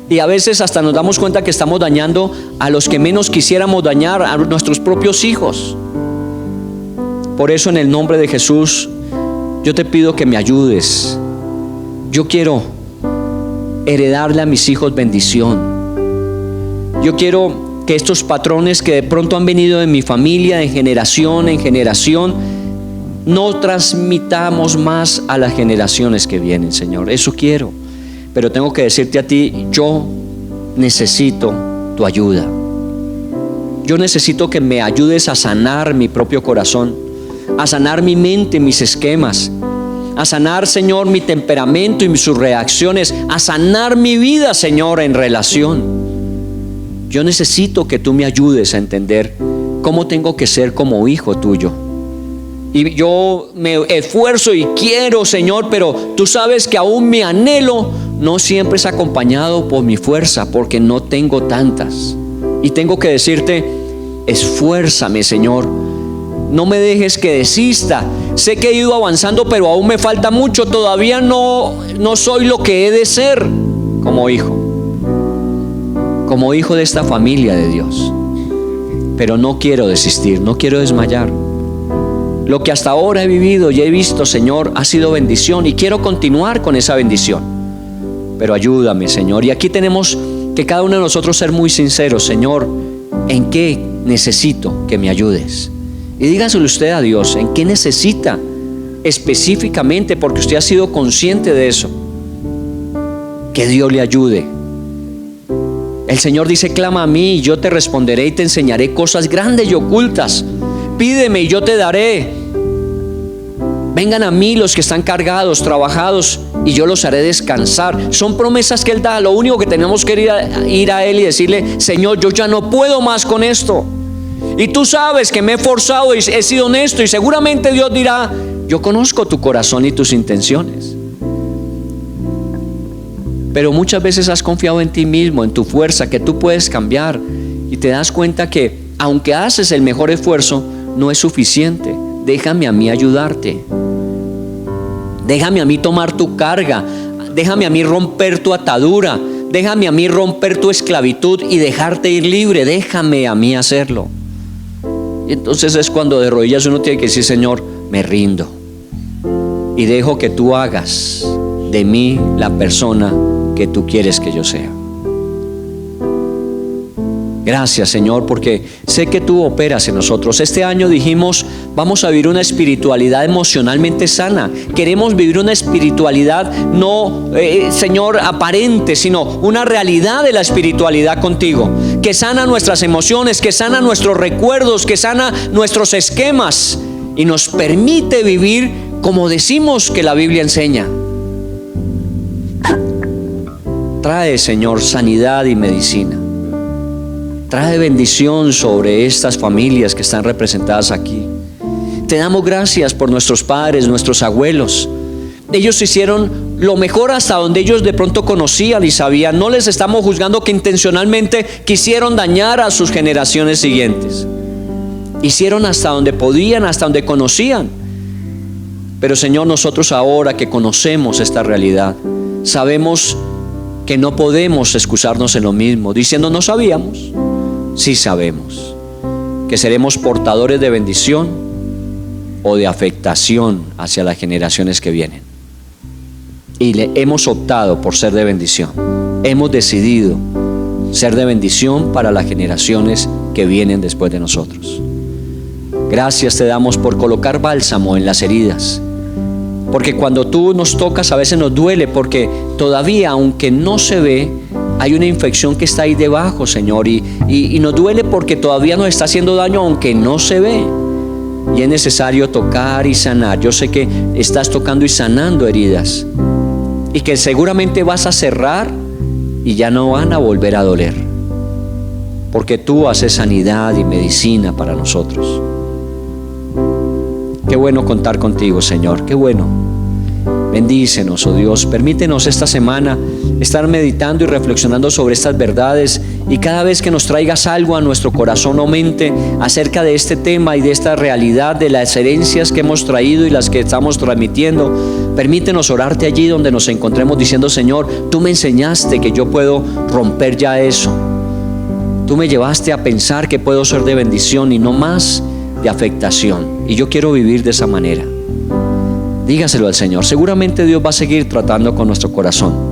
S2: Y a veces hasta nos damos cuenta que estamos dañando a los que menos quisiéramos dañar, a nuestros propios hijos. Por eso, en el nombre de Jesús, yo te pido que me ayudes. Yo quiero heredarle a mis hijos bendición. Yo quiero que estos patrones que de pronto han venido de mi familia de generación en generación, no transmitamos más a las generaciones que vienen, Señor. Eso quiero. Pero tengo que decirte a ti, yo necesito tu ayuda. Yo necesito que me ayudes a sanar mi propio corazón, a sanar mi mente, mis esquemas, a sanar, Señor, mi temperamento y sus reacciones, a sanar mi vida, Señor, en relación. Yo necesito que tú me ayudes a entender cómo tengo que ser como hijo tuyo. Y yo me esfuerzo y quiero, Señor, pero tú sabes que aún mi anhelo no siempre es acompañado por mi fuerza, porque no tengo tantas. Y tengo que decirte, esfuérzame, Señor. No me dejes que desista. Sé que he ido avanzando, pero aún me falta mucho. Todavía no soy lo que he de ser como hijo de esta familia de Dios. Pero no quiero desistir, no quiero desmayar. Lo que hasta ahora he vivido y he visto, Señor, ha sido bendición y quiero continuar con esa bendición. Pero ayúdame, Señor. Y aquí tenemos que cada uno de nosotros ser muy sinceros, Señor, ¿en qué necesito que me ayudes? Y dígaselo usted a Dios, ¿en qué necesita específicamente? Porque usted ha sido consciente de eso. Que Dios le ayude. El Señor dice, clama a mí y yo te responderé y te enseñaré cosas grandes y ocultas. pídeme y yo te daré. Vengan a mí los que están cargados, trabajados, y yo los haré descansar. Son promesas que Él da. Lo único que tenemos que ir a Él y decirle: Señor, yo ya no puedo más con esto. Y tú sabes que me he esforzado y he sido honesto, y seguramente Dios dirá: yo conozco tu corazón y tus intenciones. Pero muchas veces has confiado en ti mismo, en tu fuerza, que tú puedes cambiar, y te das cuenta que aunque haces el mejor esfuerzo, no es suficiente. Déjame a mí ayudarte. Déjame a mí tomar tu carga. Déjame a mí romper tu atadura. Déjame a mí romper tu esclavitud y dejarte ir libre. Déjame a mí hacerlo. Y entonces es cuando de rodillas uno tiene que decir: Señor, me rindo y dejo que tú hagas de mí la persona que tú quieres que yo sea. Gracias, Señor, porque sé que tú operas en nosotros. Este año dijimos: vamos a vivir una espiritualidad emocionalmente sana. Queremos vivir una espiritualidad no, Señor, aparente, sino una realidad de la espiritualidad contigo, que sana nuestras emociones, que sana nuestros recuerdos, que sana nuestros esquemas y nos permite vivir como decimos que la Biblia enseña. Trae, Señor, sanidad y medicina. Trae bendición sobre estas familias que están representadas aquí. Te damos gracias por nuestros padres, nuestros abuelos. Ellos hicieron lo mejor hasta donde ellos de pronto conocían y sabían. No les estamos juzgando que intencionalmente quisieron dañar a sus generaciones siguientes. Hicieron hasta donde podían, hasta donde conocían. Pero, Señor, nosotros ahora que conocemos esta realidad, sabemos que no podemos excusarnos en lo mismo, diciendo: no sabíamos. Sí sabemos que seremos portadores de bendición o de afectación hacia las generaciones que vienen. Y hemos optado por ser de bendición. Hemos decidido ser de bendición para las generaciones que vienen después de nosotros. Gracias te damos por colocar bálsamo en las heridas. Porque cuando tú nos tocas a veces nos duele, porque todavía, aunque no se ve, hay una infección que está ahí debajo, Señor, y nos duele porque todavía nos está haciendo daño aunque no se ve. Y es necesario tocar y sanar. Yo sé que estás tocando y sanando heridas, y que seguramente vas a cerrar y ya no van a volver a doler, porque tú haces sanidad y medicina para nosotros. Qué bueno contar contigo, Señor, qué bueno. Bendícenos, oh Dios. Permítenos esta semana estar meditando y reflexionando sobre estas verdades, y cada vez que nos traigas algo a nuestro corazón o mente acerca de este tema y de esta realidad, de las herencias que hemos traído y las que estamos transmitiendo, permítenos orarte allí donde nos encontremos, diciendo: Señor, tú me enseñaste que yo puedo romper ya eso. Tú me llevaste a pensar que puedo ser de bendición y no más de afectación, y yo quiero vivir de esa manera. Dígaselo al Señor. Seguramente Dios va a seguir tratando con nuestro corazón.